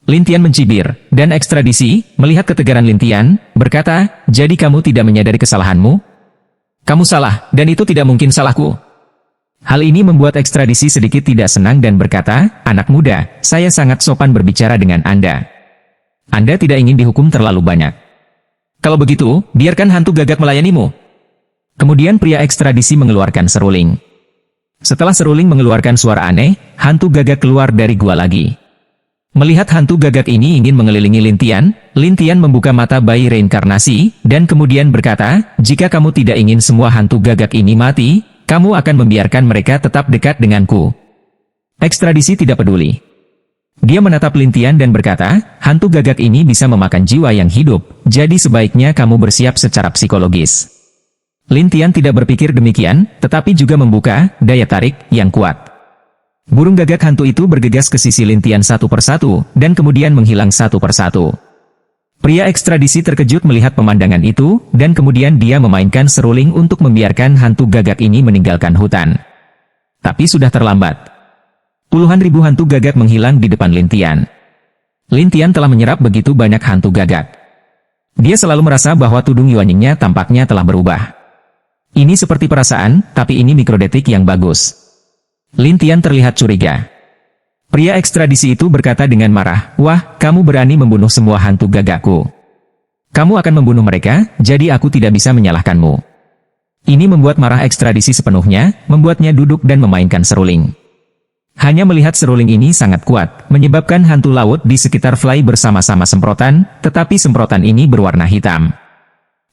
Lin Tian mencibir, dan ekstradisi, melihat ketegaran Lin Tian, berkata, "Jadi kamu tidak menyadari kesalahanmu? Kamu salah, dan itu tidak mungkin salahku." Hal ini membuat ekstradisi sedikit tidak senang dan berkata, "Anak muda, saya sangat sopan berbicara dengan Anda. Anda tidak ingin dihukum terlalu banyak. Kalau begitu, biarkan hantu gagak melayanimu." Kemudian pria ekstradisi mengeluarkan seruling. Setelah seruling mengeluarkan suara aneh, hantu gagak keluar dari gua lagi. Melihat hantu gagak ini ingin mengelilingi Lin Tian membuka mata bayi reinkarnasi, dan kemudian berkata, "Jika kamu tidak ingin semua hantu gagak ini mati, kamu akan membiarkan mereka tetap dekat denganku." Ekstradisi tidak peduli. Dia menatap Lin Tian dan berkata, "Hantu gagak ini bisa memakan jiwa yang hidup, jadi sebaiknya kamu bersiap secara psikologis." Lin Tian tidak berpikir demikian, tetapi juga membuka daya tarik yang kuat. Burung gagak hantu itu bergegas ke sisi Lin Tian satu persatu, dan kemudian menghilang satu persatu. Pria ekstradisi terkejut melihat pemandangan itu, dan kemudian dia memainkan seruling untuk membiarkan hantu gagak ini meninggalkan hutan. Tapi sudah terlambat. Puluhan ribu hantu gagak menghilang di depan Lin Tian. Lin Tian telah menyerap begitu banyak hantu gagak. Dia selalu merasa bahwa tudung Yuanyingnya tampaknya telah berubah. Ini seperti perasaan, tapi ini mikrodetik yang bagus. Lin Tian terlihat curiga. Pria ekstradisi itu berkata dengan marah, "Wah, kamu berani membunuh semua hantu gagakku. Kamu akan membunuh mereka, jadi aku tidak bisa menyalahkanmu." Ini membuat marah ekstradisi sepenuhnya, membuatnya duduk dan memainkan seruling. Hanya melihat seruling ini sangat kuat, menyebabkan hantu laut di sekitar Fly bersama-sama semprotan, tetapi semprotan ini berwarna hitam.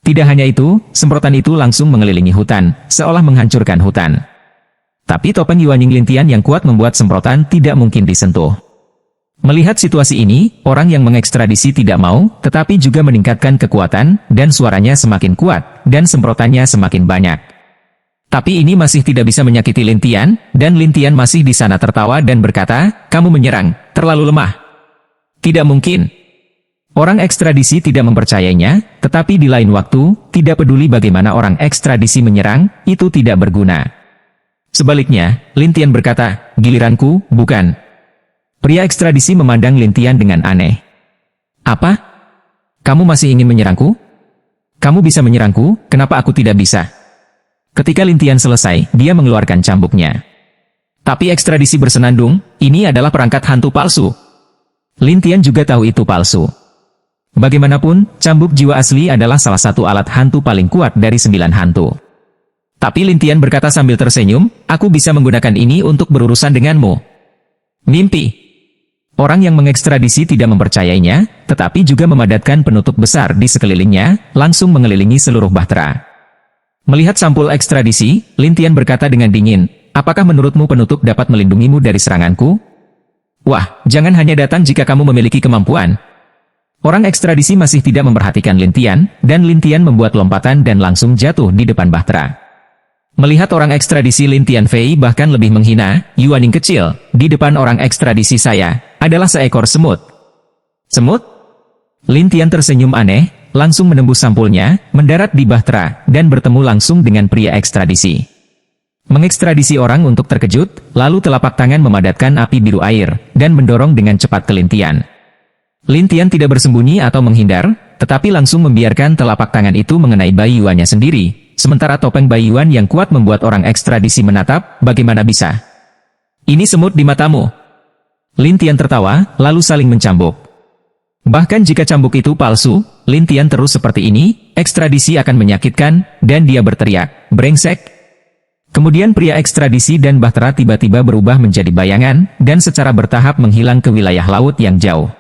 Tidak hanya itu, semprotan itu langsung mengelilingi hutan, seolah menghancurkan hutan. Tapi topeng Yuanying Lin Tian yang kuat membuat semprotan tidak mungkin disentuh. Melihat situasi ini, orang yang mengekstradisi tidak mau, tetapi juga meningkatkan kekuatan, dan suaranya semakin kuat, dan semprotannya semakin banyak. Tapi ini masih tidak bisa menyakiti Lin Tian, dan Lin Tian masih di sana tertawa dan berkata, "Kamu menyerang, terlalu lemah." Tidak mungkin. Orang ekstradisi tidak mempercayainya, tetapi di lain waktu, tidak peduli bagaimana orang ekstradisi menyerang, itu tidak berguna. Sebaliknya, Lin Tian berkata, "Giliranku, bukan." Pria ekstradisi memandang Lin Tian dengan aneh. "Apa? Kamu masih ingin menyerangku? Kamu bisa menyerangku, kenapa aku tidak bisa?" Ketika Lin Tian selesai, dia mengeluarkan cambuknya. Tapi ekstradisi bersenandung, ini adalah perangkat hantu palsu. Lin Tian juga tahu itu palsu. Bagaimanapun, cambuk jiwa asli adalah salah satu alat hantu paling kuat dari 9 hantu. Tapi Lin Tian berkata sambil tersenyum, aku bisa menggunakan ini untuk berurusan denganmu. Mimpi. Orang yang mengekstradisi tidak mempercayainya, tetapi juga memadatkan penutup besar di sekelilingnya, langsung mengelilingi seluruh bahtera. Melihat sampul ekstradisi, Lin Tian berkata dengan dingin, apakah menurutmu penutup dapat melindungimu dari seranganku? Wah, jangan hanya datang jika kamu memiliki kemampuan. Orang ekstradisi masih tidak memperhatikan Lin Tian, dan Lin Tian membuat lompatan dan langsung jatuh di depan bahtera. Melihat orang ekstradisi Lin Tian Fei bahkan lebih menghina, Yuaning kecil, di depan orang ekstradisi saya, adalah seekor semut. Semut? Lin Tian tersenyum aneh, langsung menembus sampulnya, mendarat di bahtera, dan bertemu langsung dengan pria ekstradisi. Mengekstradisi orang untuk terkejut, lalu telapak tangan memadatkan api biru air, dan mendorong dengan cepat ke Lin Tian. Lin Tian tidak bersembunyi atau menghindar, tetapi langsung membiarkan telapak tangan itu mengenai Bai Yuannya sendiri, sementara topeng Bai Yuan yang kuat membuat orang ekstradisi menatap, bagaimana bisa? Ini semut di matamu. Lin Tian tertawa, lalu saling mencambuk. Bahkan jika cambuk itu palsu, Lin Tian terus seperti ini, ekstradisi akan menyakitkan, dan dia berteriak, brengsek. Kemudian pria ekstradisi dan bahtera tiba-tiba berubah menjadi bayangan, dan secara bertahap menghilang ke wilayah laut yang jauh.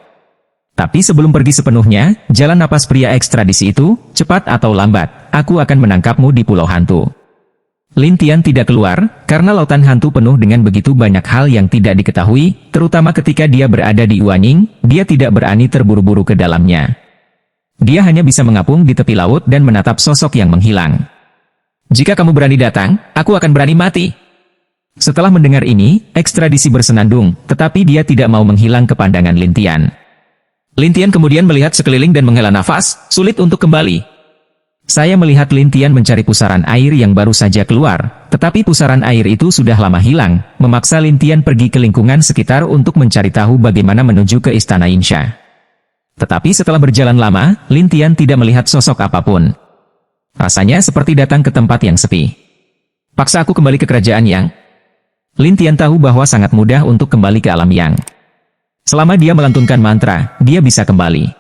Tapi sebelum pergi sepenuhnya, jalan napas pria ekstradisi itu, cepat atau lambat, aku akan menangkapmu di Pulau Hantu. Lin Tian tidak keluar, karena lautan hantu penuh dengan begitu banyak hal yang tidak diketahui, terutama ketika dia berada di Yuanying, dia tidak berani terburu-buru ke dalamnya. Dia hanya bisa mengapung di tepi laut dan menatap sosok yang menghilang. Jika kamu berani datang, aku akan berani mati. Setelah mendengar ini, ekstradisi bersenandung, tetapi dia tidak mau menghilang ke pandangan Lin Tian. Lin Tian kemudian melihat sekeliling dan menghela nafas, sulit untuk kembali. Saya melihat Lin Tian mencari pusaran air yang baru saja keluar, tetapi pusaran air itu sudah lama hilang, memaksa Lin Tian pergi ke lingkungan sekitar untuk mencari tahu bagaimana menuju ke Istana Yinsha. Tetapi setelah berjalan lama, Lin Tian tidak melihat sosok apapun. Rasanya seperti datang ke tempat yang sepi. Paksa aku kembali ke kerajaan Yang. Lin Tian tahu bahwa sangat mudah untuk kembali ke alam Yang. Selama dia melantunkan mantra, dia bisa kembali.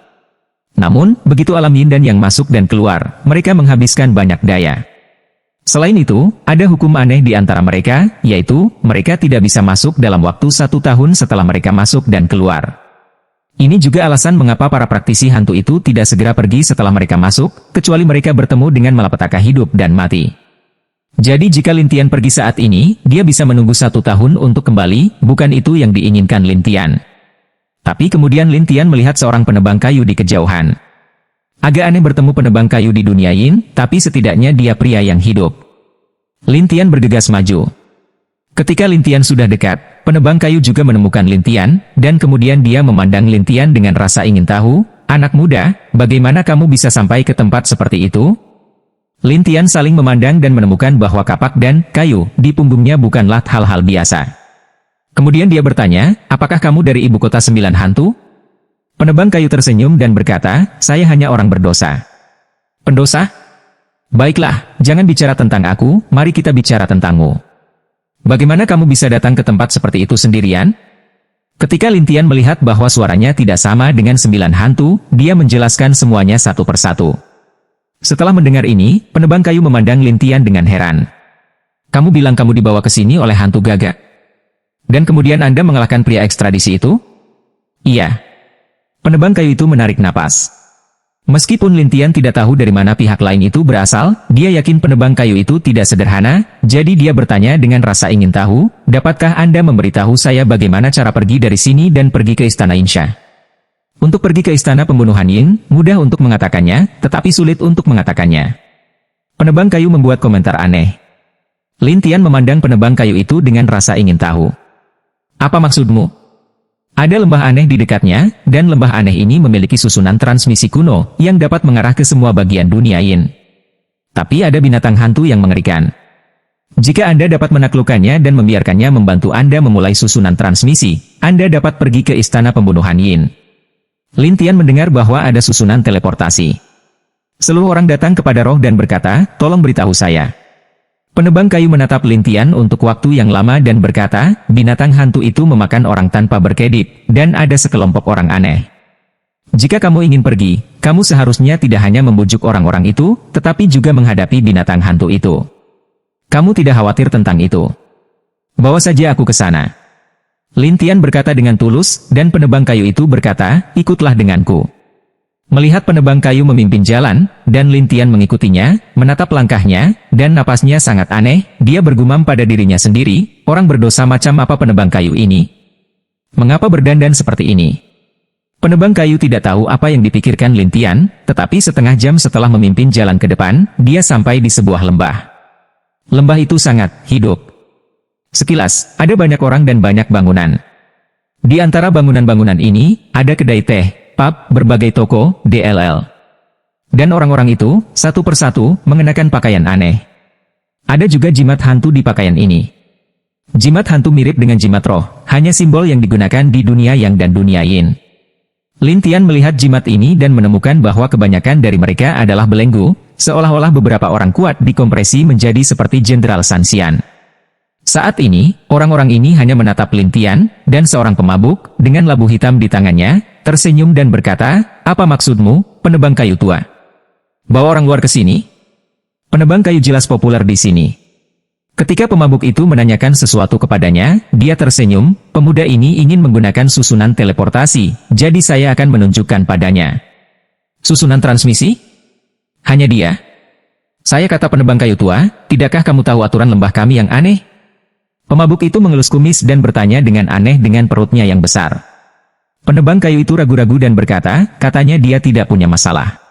Namun, begitu alam Yin dan Yang masuk dan keluar, mereka menghabiskan banyak daya. Selain itu, ada hukum aneh di antara mereka, yaitu, mereka tidak bisa masuk dalam waktu 1 tahun setelah mereka masuk dan keluar. Ini juga alasan mengapa para praktisi hantu itu tidak segera pergi setelah mereka masuk, kecuali mereka bertemu dengan malapetaka hidup dan mati. Jadi jika Lin Tian pergi saat ini, dia bisa menunggu 1 tahun untuk kembali, bukan itu yang diinginkan Lin Tian. Tapi kemudian Lin Tian melihat seorang penebang kayu di kejauhan. Agak aneh bertemu penebang kayu di dunia Yin, tapi setidaknya dia pria yang hidup. Lin Tian bergegas maju. Ketika Lin Tian sudah dekat, penebang kayu juga menemukan Lin Tian, dan kemudian dia memandang Lin Tian dengan rasa ingin tahu, anak muda, bagaimana kamu bisa sampai ke tempat seperti itu? Lin Tian saling memandang dan menemukan bahwa kapak dan kayu di punggungnya bukanlah hal-hal biasa. Kemudian dia bertanya, apakah kamu dari ibu kota 9 hantu? Penebang kayu tersenyum dan berkata, saya hanya orang berdosa. Pendosa? Baiklah, jangan bicara tentang aku, mari kita bicara tentangmu. Bagaimana kamu bisa datang ke tempat seperti itu sendirian? Ketika Lin Tian melihat bahwa suaranya tidak sama dengan 9 hantu, dia menjelaskan semuanya satu persatu. Setelah mendengar ini, penebang kayu memandang Lin Tian dengan heran. Kamu bilang kamu dibawa ke sini oleh hantu gagak? Dan kemudian Anda mengalahkan pria ekstradisi itu? Iya. Penebang kayu itu menarik napas. Meskipun Lin Tian tidak tahu dari mana pihak lain itu berasal, dia yakin penebang kayu itu tidak sederhana, jadi dia bertanya dengan rasa ingin tahu, dapatkah Anda memberitahu saya bagaimana cara pergi dari sini dan pergi ke Istana Yinsha? Untuk pergi ke Istana Pembunuhan Yin, mudah untuk mengatakannya, tetapi sulit untuk mengatakannya. Penebang kayu membuat komentar aneh. Lin Tian memandang penebang kayu itu dengan rasa ingin tahu. Apa maksudmu? Ada lembah aneh di dekatnya, dan lembah aneh ini memiliki susunan transmisi kuno yang dapat mengarah ke semua bagian dunia Yin. Tapi ada binatang hantu yang mengerikan. Jika Anda dapat menaklukkannya dan membiarkannya membantu Anda memulai susunan transmisi, Anda dapat pergi ke Istana Pembunuhan Yin. Lin Tian mendengar bahwa ada susunan teleportasi. Seluruh orang datang kepada roh dan berkata, tolong beritahu saya. Penebang kayu menatap Lin Tian untuk waktu yang lama dan berkata, binatang hantu itu memakan orang tanpa berkedip, dan ada sekelompok orang aneh. Jika kamu ingin pergi, kamu seharusnya tidak hanya membujuk orang-orang itu, tetapi juga menghadapi binatang hantu itu. Kamu tidak khawatir tentang itu. Bawa saja aku ke sana. Lin Tian berkata dengan tulus, dan penebang kayu itu berkata, ikutlah denganku. Melihat penebang kayu memimpin jalan, dan Lin Tian mengikutinya, menatap langkahnya, dan napasnya sangat aneh, dia bergumam pada dirinya sendiri, orang berdosa macam apa penebang kayu ini? Mengapa berdandan seperti ini? Penebang kayu tidak tahu apa yang dipikirkan Lin Tian, tetapi setengah jam setelah memimpin jalan ke depan, dia sampai di sebuah lembah. Lembah itu sangat hidup. Sekilas, ada banyak orang dan banyak bangunan. Di antara bangunan-bangunan ini, ada kedai teh, pub, berbagai toko, DLL. Dan orang-orang itu, satu persatu, mengenakan pakaian aneh. Ada juga jimat hantu di pakaian ini. Jimat hantu mirip dengan jimat roh, hanya simbol yang digunakan di dunia yang dan dunia yin. Lin Tian melihat jimat ini dan menemukan bahwa kebanyakan dari mereka adalah belenggu, seolah-olah beberapa orang kuat dikompresi menjadi seperti Jenderal San Xian. Saat ini, orang-orang ini hanya menatap Lin Tian, dan seorang pemabuk, dengan labu hitam di tangannya, tersenyum dan berkata, apa maksudmu, penebang kayu tua? Bawa orang luar ke sini? Penebang kayu jelas populer di sini. Ketika pemabuk itu menanyakan sesuatu kepadanya, dia tersenyum, pemuda ini ingin menggunakan susunan teleportasi, jadi saya akan menunjukkan padanya. Susunan transmisi? Hanya dia? Saya kata penebang kayu tua, tidakkah kamu tahu aturan lembah kami yang aneh? Pemabuk itu mengelus kumis dan bertanya dengan aneh dengan perutnya yang besar. Penebang kayu itu ragu-ragu dan berkata, katanya dia tidak punya masalah.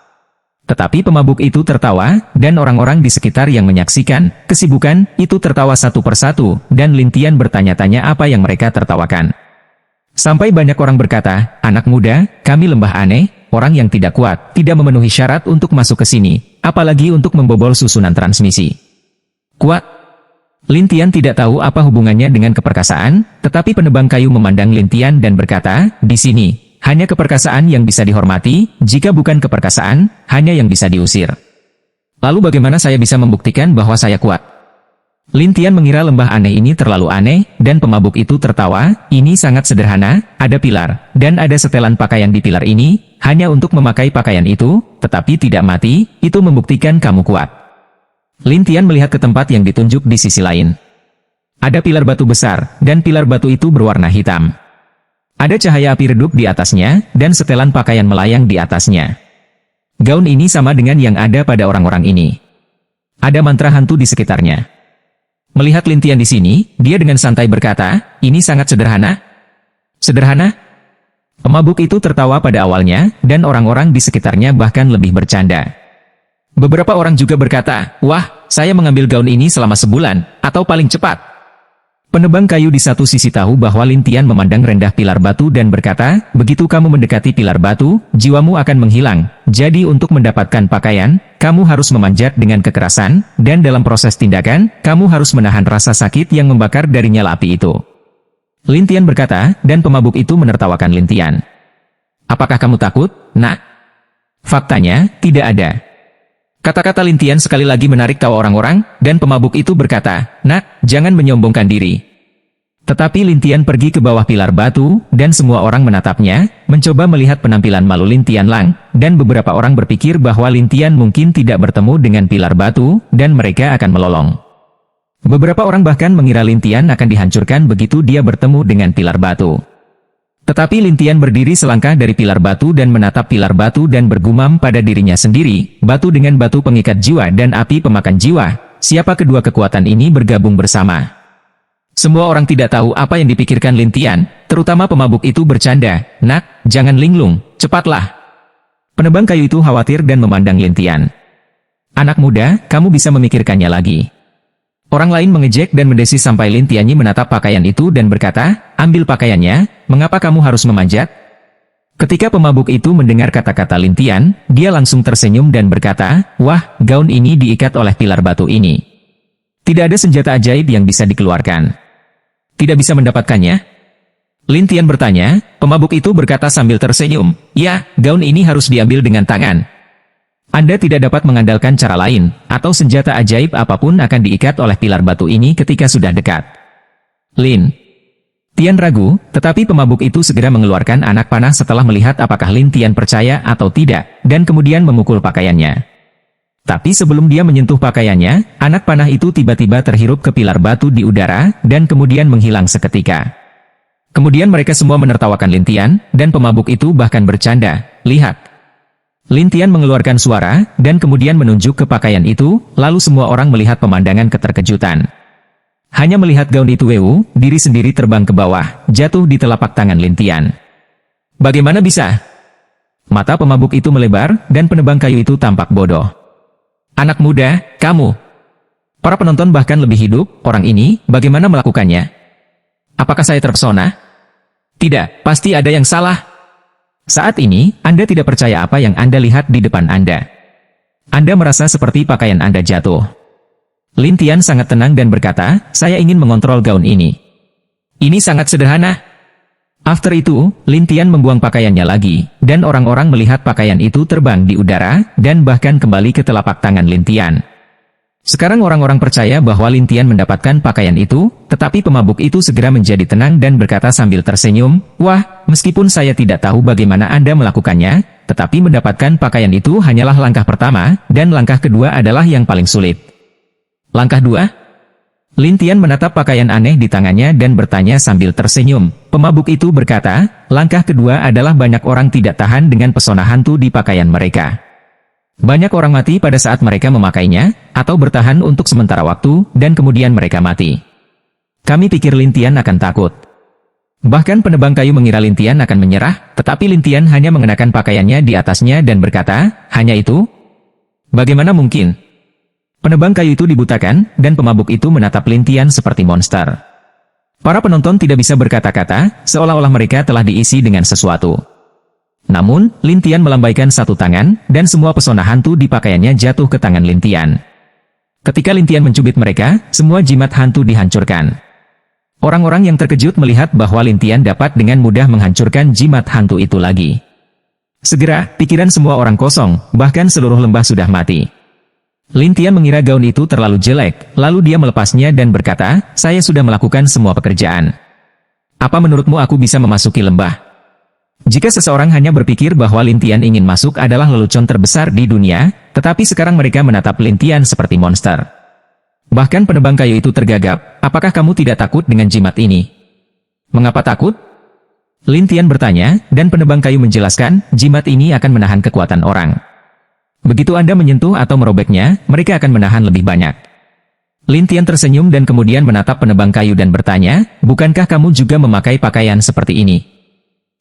Tetapi pemabuk itu tertawa, dan orang-orang di sekitar yang menyaksikan kesibukan itu tertawa satu persatu, dan Lin Tian bertanya-tanya apa yang mereka tertawakan. Sampai banyak orang berkata, anak muda, kami lembah aneh, orang yang tidak kuat, tidak memenuhi syarat untuk masuk ke sini, apalagi untuk membobol susunan transmisi. Kuat? Lin Tian tidak tahu apa hubungannya dengan keperkasaan, tetapi penebang kayu memandang Lin Tian dan berkata, di sini, hanya keperkasaan yang bisa dihormati, jika bukan keperkasaan, hanya yang bisa diusir. Lalu bagaimana saya bisa membuktikan bahwa saya kuat? Lin Tian mengira lembah aneh ini terlalu aneh, dan pemabuk itu tertawa, ini sangat sederhana, ada pilar, dan ada setelan pakaian di pilar ini, hanya untuk memakai pakaian itu, tetapi tidak mati, itu membuktikan kamu kuat. Lin Tian melihat ke tempat yang ditunjuk di sisi lain. Ada pilar batu besar, dan pilar batu itu berwarna hitam. Ada cahaya api redup di atasnya, dan setelan pakaian melayang di atasnya. Gaun ini sama dengan yang ada pada orang-orang ini. Ada mantra hantu di sekitarnya. Melihat Lin Tian di sini, dia dengan santai berkata, ini sangat sederhana. Sederhana? Pemabuk itu tertawa pada awalnya, dan orang-orang di sekitarnya bahkan lebih bercanda. Beberapa orang juga berkata, wah, saya mengambil gaun ini selama sebulan, atau paling cepat. Penebang kayu di satu sisi tahu bahwa Lin Tian memandang rendah pilar batu dan berkata, begitu kamu mendekati pilar batu, jiwamu akan menghilang. Jadi untuk mendapatkan pakaian, kamu harus memanjat dengan kekerasan, dan dalam proses tindakan, kamu harus menahan rasa sakit yang membakar dari nyala api itu. Lin Tian berkata, dan pemabuk itu menertawakan Lin Tian. Apakah kamu takut, nak? Faktanya, tidak ada. Kata-kata Lin Tian sekali lagi menarik tawa orang-orang, dan pemabuk itu berkata, nak, jangan menyombongkan diri. Tetapi Lin Tian pergi ke bawah pilar batu, dan semua orang menatapnya, mencoba melihat penampilan malu Lin Tian Lang, dan beberapa orang berpikir bahwa Lin Tian mungkin tidak bertemu dengan pilar batu, dan mereka akan melolong. Beberapa orang bahkan mengira Lin Tian akan dihancurkan begitu dia bertemu dengan pilar batu. Tetapi Lin Tian berdiri selangkah dari pilar batu dan menatap pilar batu dan bergumam pada dirinya sendiri, batu dengan batu pengikat jiwa dan api pemakan jiwa, siapa kedua kekuatan ini bergabung bersama? Semua orang tidak tahu apa yang dipikirkan Lin Tian, terutama pemabuk itu bercanda, nak, jangan linglung, cepatlah. Penebang kayu itu khawatir dan memandang Lin Tian. Anak muda, kamu bisa memikirkannya lagi. Orang lain mengejek dan mendesis sampai Lin Tianyi menatap pakaian itu dan berkata, ambil pakaiannya, mengapa kamu harus memanjat? Ketika pemabuk itu mendengar kata-kata Lin Tian, dia langsung tersenyum dan berkata, wah, gaun ini diikat oleh pilar batu ini. Tidak ada senjata ajaib yang bisa dikeluarkan. Tidak bisa mendapatkannya? Lin Tian bertanya, pemabuk itu berkata sambil tersenyum, ya, gaun ini harus diambil dengan tangan. Anda tidak dapat mengandalkan cara lain, atau senjata ajaib apapun akan diikat oleh pilar batu ini ketika sudah dekat. Lin. Tian ragu, tetapi pemabuk itu segera mengeluarkan anak panah setelah melihat apakah Lin Tian percaya atau tidak, dan kemudian memukul pakaiannya. Tapi sebelum dia menyentuh pakaiannya, anak panah itu tiba-tiba terhirup ke pilar batu di udara, dan kemudian menghilang seketika. Kemudian mereka semua menertawakan Lin Tian, dan pemabuk itu bahkan bercanda, "Lihat." Lin Tian mengeluarkan suara, dan kemudian menunjuk ke pakaian itu, lalu semua orang melihat pemandangan keterkejutan. Hanya melihat gaun itu Weu, diri sendiri terbang ke bawah, jatuh di telapak tangan Lin Tian. Bagaimana bisa? Mata pemabuk itu melebar, dan penebang kayu itu tampak bodoh. Anak muda, kamu. Para penonton bahkan lebih hidup, orang ini, bagaimana melakukannya? Apakah saya terpesona? Tidak, pasti ada yang salah. Saat ini, Anda tidak percaya apa yang Anda lihat di depan Anda. Anda merasa seperti pakaian Anda jatuh. Lin Tian sangat tenang dan berkata, "Saya ingin mengontrol gaun ini. Ini sangat sederhana." After itu, Lin Tian membuang pakaiannya lagi, dan orang-orang melihat pakaian itu terbang di udara, dan bahkan kembali ke telapak tangan Lin Tian. Sekarang orang-orang percaya bahwa Lin Tian mendapatkan pakaian itu, tetapi pemabuk itu segera menjadi tenang dan berkata sambil tersenyum, "Wah, meskipun saya tidak tahu bagaimana Anda melakukannya, tetapi mendapatkan pakaian itu hanyalah langkah pertama, dan langkah kedua adalah yang paling sulit." Langkah 2? Lin Tian menatap pakaian aneh di tangannya dan bertanya sambil tersenyum. Pemabuk itu berkata, "Langkah kedua adalah banyak orang tidak tahan dengan pesona hantu di pakaian mereka. Banyak orang mati pada saat mereka memakainya, atau bertahan untuk sementara waktu, dan kemudian mereka mati." Kami pikir Lin Tian akan takut. Bahkan penebang kayu mengira Lin Tian akan menyerah, tetapi Lin Tian hanya mengenakan pakaiannya di atasnya dan berkata, "Hanya itu? Bagaimana mungkin?" Penebang kayu itu dibutakan, dan pemabuk itu menatap Lin Tian seperti monster. Para penonton tidak bisa berkata-kata, seolah-olah mereka telah diisi dengan sesuatu. Namun, Lin Tian melambaikan satu tangan, dan semua pesona hantu di pakaiannya jatuh ke tangan Lin Tian. Ketika Lin Tian mencubit mereka, semua jimat hantu dihancurkan. Orang-orang yang terkejut melihat bahwa Lin Tian dapat dengan mudah menghancurkan jimat hantu itu lagi. Segera, pikiran semua orang kosong, bahkan seluruh lembah sudah mati. Lin Tian mengira gaun itu terlalu jelek, lalu dia melepasnya dan berkata, "Saya sudah melakukan semua pekerjaan. Apa menurutmu aku bisa memasuki lembah?" Jika seseorang hanya berpikir bahwa Lin Tian ingin masuk adalah lelucon terbesar di dunia, tetapi sekarang mereka menatap Lin Tian seperti monster. Bahkan penebang kayu itu tergagap, "Apakah kamu tidak takut dengan jimat ini?" "Mengapa takut?" Lin Tian bertanya, dan penebang kayu menjelaskan, "Jimat ini akan menahan kekuatan orang. Begitu Anda menyentuh atau merobeknya, mereka akan menahan lebih banyak." Lin Tian tersenyum dan kemudian menatap penebang kayu dan bertanya, "Bukankah kamu juga memakai pakaian seperti ini?"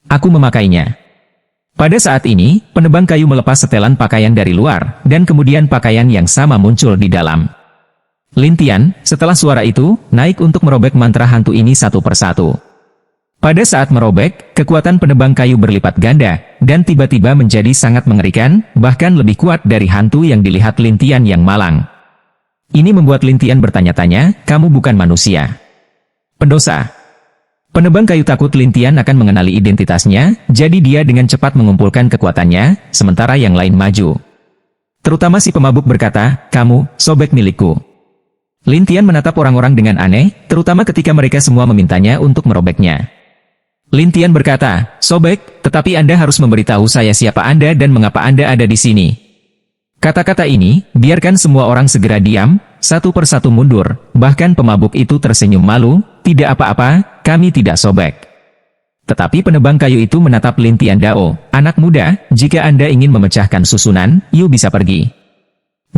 "Aku memakainya." Pada saat ini, penebang kayu melepas setelan pakaian dari luar, dan kemudian pakaian yang sama muncul di dalam. Lin Tian, setelah suara itu, naik untuk merobek mantra hantu ini satu persatu. Pada saat merobek, kekuatan penebang kayu berlipat ganda, dan tiba-tiba menjadi sangat mengerikan, bahkan lebih kuat dari hantu yang dilihat Lin Tian yang malang. Ini membuat Lin Tian bertanya-tanya, "Kamu bukan manusia. Pendosa." Penebang kayu takut Lin Tian akan mengenali identitasnya, jadi dia dengan cepat mengumpulkan kekuatannya, sementara yang lain maju. Terutama si pemabuk berkata, "Kamu, sobek milikku." Lin Tian menatap orang-orang dengan aneh, terutama ketika mereka semua memintanya untuk merobeknya. Lin Tian berkata, "Sobek, tetapi Anda harus memberitahu saya siapa Anda dan mengapa Anda ada di sini." Kata-kata ini, biarkan semua orang segera diam, satu persatu mundur, bahkan pemabuk itu tersenyum malu, "Tidak apa-apa, kami tidak sobek." Tetapi penebang kayu itu menatap Lin Tian Dao, "Anak muda, jika Anda ingin memecahkan susunan, you bisa pergi.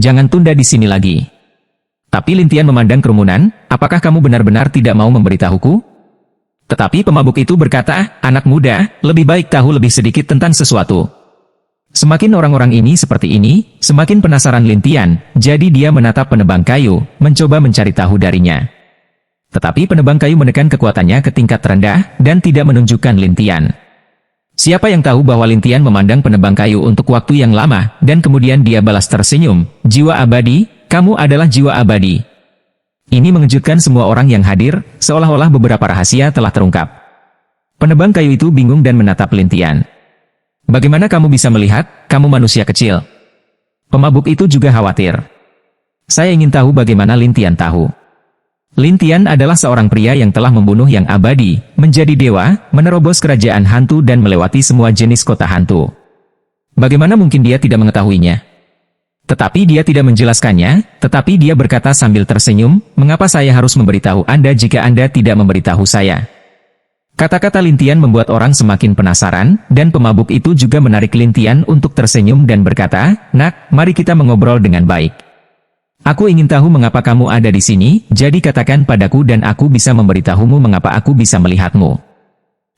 Jangan tunda di sini lagi." Tapi Lin Tian memandang kerumunan, "Apakah kamu benar-benar tidak mau memberitahuku?" Tetapi pemabuk itu berkata, "Anak muda, lebih baik tahu lebih sedikit tentang sesuatu." Semakin orang-orang ini seperti ini, semakin penasaran Lin Tian, jadi dia menatap penebang kayu, mencoba mencari tahu darinya. Tetapi penebang kayu menekan kekuatannya ke tingkat terendah, dan tidak menunjukkan Lin Tian. Siapa yang tahu bahwa Lin Tian memandang penebang kayu untuk waktu yang lama, dan kemudian dia balas tersenyum, "Jiwa abadi, kamu adalah jiwa abadi." Ini mengejutkan semua orang yang hadir, seolah-olah beberapa rahasia telah terungkap. Penebang kayu itu bingung dan menatap Lin Tian. "Bagaimana kamu bisa melihat, kamu manusia kecil? Pemabuk itu juga khawatir. Saya ingin tahu bagaimana Lin Tian tahu. Lin Tian adalah seorang pria yang telah membunuh yang abadi, menjadi dewa, menerobos kerajaan hantu dan melewati semua jenis kota hantu. Bagaimana mungkin dia tidak mengetahuinya? Tetapi dia tidak menjelaskannya, tetapi dia berkata sambil tersenyum, mengapa saya harus memberitahu Anda jika Anda tidak memberitahu saya? Kata-kata Lin Tian membuat orang semakin penasaran, dan pemabuk itu juga menarik Lin Tian untuk tersenyum dan berkata, "Nak, mari kita mengobrol dengan baik. Aku ingin tahu mengapa kamu ada di sini, jadi katakan padaku dan aku bisa memberitahumu mengapa aku bisa melihatmu."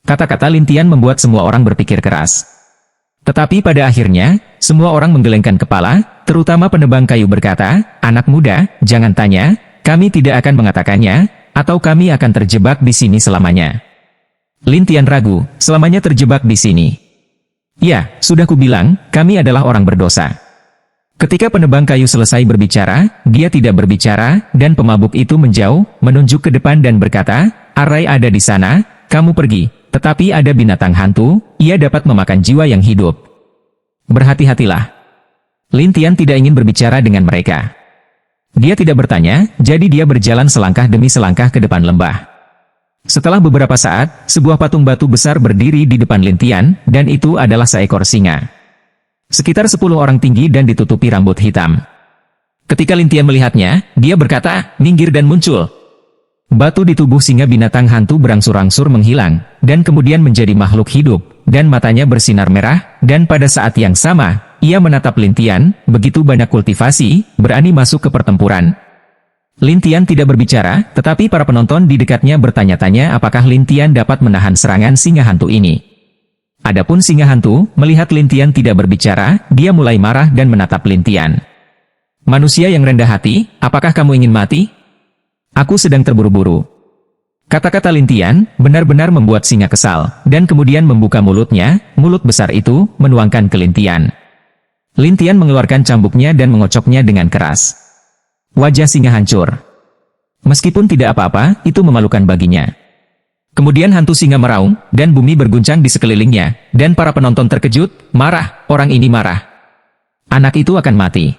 Kata-kata Lin Tian membuat semua orang berpikir keras. Tetapi pada akhirnya, semua orang menggelengkan kepala, terutama penebang kayu berkata, "Anak muda, jangan tanya, kami tidak akan mengatakannya, atau kami akan terjebak di sini selamanya." Lin Tian ragu, selamanya terjebak di sini. "Ya, sudah kubilang, kami adalah orang berdosa." Ketika penebang kayu selesai berbicara, dia tidak berbicara, dan pemabuk itu menjauh, menunjuk ke depan dan berkata, "Arai ada di sana, kamu pergi. Tetapi ada binatang hantu, ia dapat memakan jiwa yang hidup. Berhati-hatilah." Lin Tian tidak ingin berbicara dengan mereka. Dia tidak bertanya, jadi dia berjalan selangkah demi selangkah ke depan lembah. Setelah beberapa saat, sebuah patung batu besar berdiri di depan Lin Tian, dan itu adalah seekor singa. Sekitar 10 orang tinggi dan ditutupi rambut hitam. Ketika Lin Tian melihatnya, dia berkata, "Minggir dan muncul." Batu di tubuh singa binatang hantu berangsur-angsur menghilang, dan kemudian menjadi makhluk hidup, dan matanya bersinar merah, dan pada saat yang sama, ia menatap Lin Tian, begitu banyak kultivasi, berani masuk ke pertempuran. Lin Tian tidak berbicara, tetapi para penonton di dekatnya bertanya-tanya apakah Lin Tian dapat menahan serangan singa hantu ini. Adapun singa hantu, melihat Lin Tian tidak berbicara, dia mulai marah dan menatap Lin Tian. "Manusia yang rendah hati, apakah kamu ingin mati? Aku sedang terburu-buru." Kata-kata Lin Tian benar-benar membuat singa kesal, dan kemudian membuka mulutnya, mulut besar itu menuangkan ke Lin Tian. Lin Tian mengeluarkan cambuknya dan mengocoknya dengan keras. Wajah singa hancur. Meskipun tidak apa-apa, itu memalukan baginya. Kemudian hantu singa meraung, dan bumi berguncang di sekelilingnya, dan para penonton terkejut, marah, orang ini marah. Anak itu akan mati.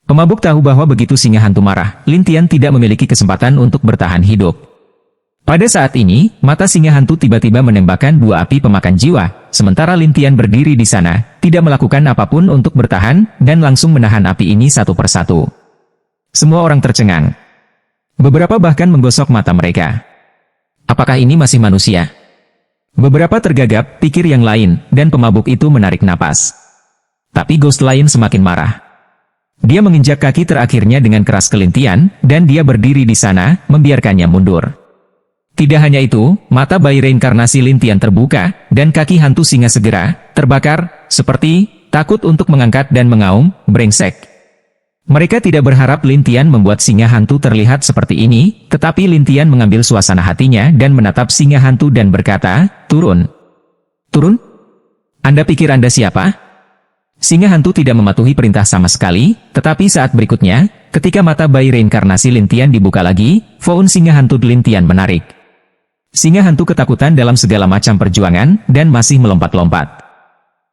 Pemabuk tahu bahwa begitu singa hantu marah, Lin Tian tidak memiliki kesempatan untuk bertahan hidup. Pada saat ini, mata singa hantu tiba-tiba menembakkan 2 api pemakan jiwa, sementara Lin Tian berdiri di sana, tidak melakukan apapun untuk bertahan, dan langsung menahan api ini satu persatu. Semua orang tercengang. Beberapa bahkan menggosok mata mereka. Apakah ini masih manusia? Beberapa tergagap, pikir yang lain, dan pemabuk itu menarik napas. Tapi Ghost lain semakin marah. Dia menginjak kaki terakhirnya dengan keras ke Lin Tian, dan dia berdiri di sana, membiarkannya mundur. Tidak hanya itu, mata bayi reinkarnasi Lin Tian terbuka, dan kaki hantu singa segera terbakar, seperti takut untuk mengangkat dan mengaum, "Brengsek." Mereka tidak berharap Lin Tian membuat singa hantu terlihat seperti ini, tetapi Lin Tian mengambil suasana hatinya dan menatap singa hantu dan berkata, "Turun." "Turun? Anda pikir Anda siapa?" Singa hantu tidak mematuhi perintah sama sekali, tetapi saat berikutnya, ketika mata bayi reinkarnasi Lin Tian dibuka lagi, Foun singa hantu Lin Tian menarik. Singa hantu ketakutan dalam segala macam perjuangan, dan masih melompat-lompat.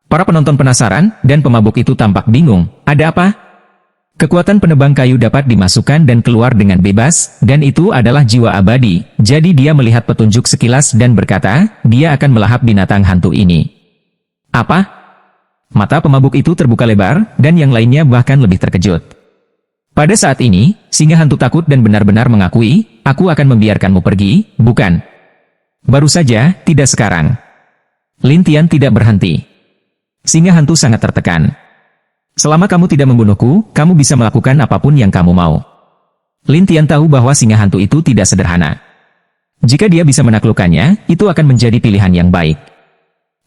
Para penonton penasaran, dan pemabuk itu tampak bingung, ada apa? Kekuatan penebang kayu dapat dimasukkan dan keluar dengan bebas, dan itu adalah jiwa abadi, jadi dia melihat petunjuk sekilas dan berkata, dia akan melahap binatang hantu ini. Apa? Mata pemabuk itu terbuka lebar, dan yang lainnya bahkan lebih terkejut. Pada saat ini, singa hantu takut dan benar-benar mengakui, aku akan membiarkanmu pergi, bukan? Baru saja, tidak sekarang. Lin Tian tidak berhenti. Singa hantu sangat tertekan. Selama kamu tidak membunuhku, kamu bisa melakukan apapun yang kamu mau. Lin Tian tahu bahwa singa hantu itu tidak sederhana. Jika dia bisa menaklukkannya, itu akan menjadi pilihan yang baik.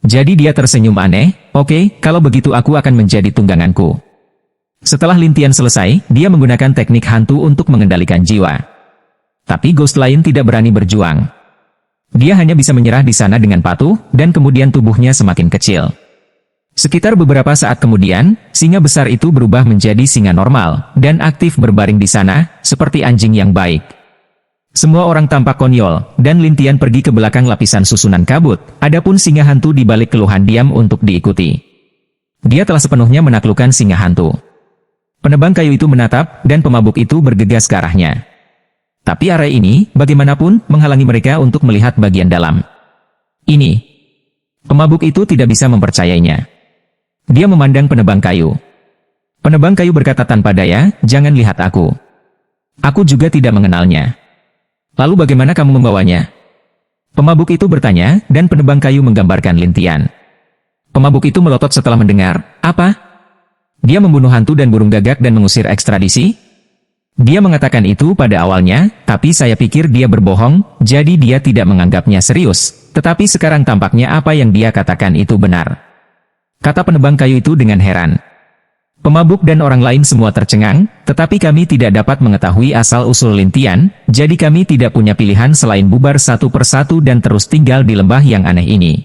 Jadi dia tersenyum aneh, oke, kalau begitu aku akan menjadi tungganganku. Setelah Lin Tian selesai, dia menggunakan teknik hantu untuk mengendalikan jiwa. Tapi Ghost lain tidak berani berjuang. Dia hanya bisa menyerah di sana dengan patuh, dan kemudian tubuhnya semakin kecil. Sekitar beberapa saat kemudian, singa besar itu berubah menjadi singa normal, dan aktif berbaring di sana, seperti anjing yang baik. Semua orang tampak konyol, dan Lin Tian pergi ke belakang lapisan susunan kabut, adapun singa hantu di balik keluhan diam untuk diikuti. Dia telah sepenuhnya menaklukkan singa hantu. Penebang kayu itu menatap, dan pemabuk itu bergegas ke arahnya. Tapi arai ini, bagaimanapun, menghalangi mereka untuk melihat bagian dalam. Ini. Pemabuk itu tidak bisa mempercayainya. Dia memandang penebang kayu. Penebang kayu berkata tanpa daya, "Jangan lihat aku. Aku juga tidak mengenalnya." "Lalu bagaimana kamu membawanya?" Pemabuk itu bertanya, dan penebang kayu menggambarkan Lintian. Pemabuk itu melotot setelah mendengar, "Apa? Dia membunuh hantu dan burung gagak dan mengusir ekstradisi?" Dia mengatakan itu pada awalnya, tapi saya pikir dia berbohong, jadi dia tidak menganggapnya serius. Tetapi sekarang tampaknya apa yang dia katakan itu benar. Kata penebang kayu itu dengan heran. Pemabuk dan orang lain semua tercengang, tetapi kami tidak dapat mengetahui asal-usul Lintian, jadi kami tidak punya pilihan selain bubar satu persatu dan terus tinggal di lembah yang aneh ini.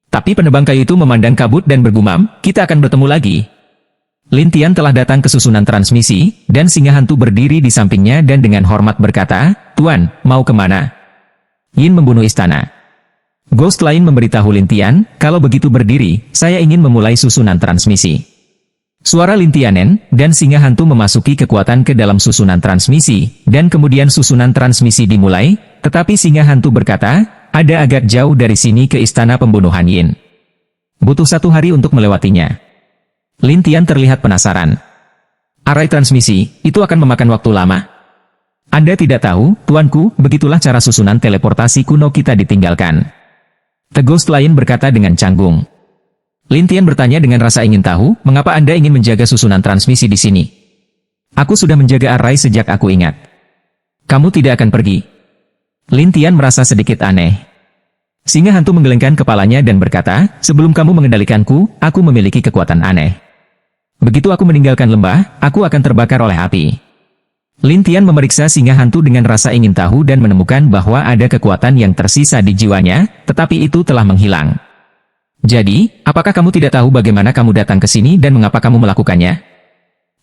Tapi penebang kayu itu memandang kabut dan bergumam, "Kita akan bertemu lagi." Lintian telah datang ke susunan transmisi, dan singa hantu berdiri di sampingnya dan dengan hormat berkata, "Tuan, mau kemana?" "Ingin membunuh istana." Ghost lain memberitahu Lintian, "Kalau begitu berdiri, saya ingin memulai susunan transmisi." Suara Lintianen, dan singa hantu memasuki kekuatan ke dalam susunan transmisi, dan kemudian susunan transmisi dimulai, tetapi singa hantu berkata, "Ada agak jauh dari sini ke istana pembunuhan Yin. Butuh 1 hari untuk melewatinya." Lintian terlihat penasaran. "Arai transmisi, itu akan memakan waktu lama." "Anda tidak tahu, tuanku, begitulah cara susunan teleportasi kuno kita ditinggalkan." The Ghost lain berkata dengan canggung. Lintian bertanya dengan rasa ingin tahu, "Mengapa Anda ingin menjaga susunan transmisi di sini?" "Aku sudah menjaga Arai sejak aku ingat." "Kamu tidak akan pergi." Lintian merasa sedikit aneh. Singa hantu menggelengkan kepalanya dan berkata, "Sebelum kamu mengendalikanku, aku memiliki kekuatan aneh. Begitu aku meninggalkan lembah, aku akan terbakar oleh api." Lintian memeriksa singa hantu dengan rasa ingin tahu dan menemukan bahwa ada kekuatan yang tersisa di jiwanya, tetapi itu telah menghilang. "Jadi, apakah kamu tidak tahu bagaimana kamu datang ke sini dan mengapa kamu melakukannya?"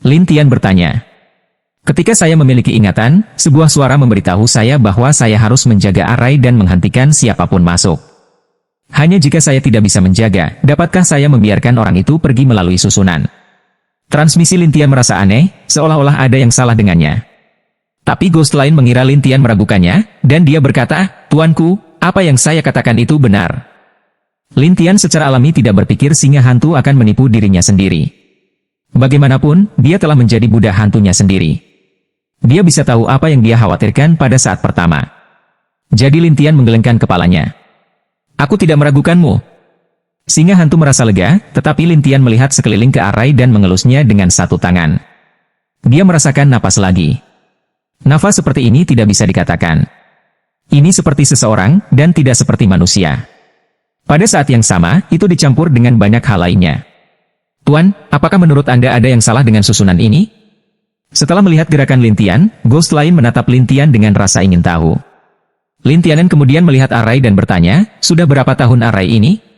Lintian bertanya. "Ketika saya memiliki ingatan, sebuah suara memberitahu saya bahwa saya harus menjaga Arai dan menghentikan siapapun masuk. Hanya jika saya tidak bisa menjaga, dapatkah saya membiarkan orang itu pergi melalui susunan?" Transmisi Lintian merasa aneh, seolah-olah ada yang salah dengannya. Tapi Ghost lain mengira Lintian meragukannya, dan dia berkata, "Tuanku, apa yang saya katakan itu benar." Lintian secara alami tidak berpikir singa hantu akan menipu dirinya sendiri. Bagaimanapun, dia telah menjadi budak hantunya sendiri. Dia bisa tahu apa yang dia khawatirkan pada saat pertama. Jadi Lintian menggelengkan kepalanya. "Aku tidak meragukanmu." Singa hantu merasa lega, tetapi Lintian melihat sekeliling ke Arai dan mengelusnya dengan satu tangan. Dia merasakan napas lagi. Nafas seperti ini tidak bisa dikatakan. Ini seperti seseorang, dan tidak seperti manusia. Pada saat yang sama, itu dicampur dengan banyak hal lainnya. "Tuan, apakah menurut Anda ada yang salah dengan susunan ini?" Setelah melihat gerakan Lintian, Ghost lain menatap Lintian dengan rasa ingin tahu. Lintianen kemudian melihat Arai dan bertanya, "Sudah berapa tahun Arai ini?"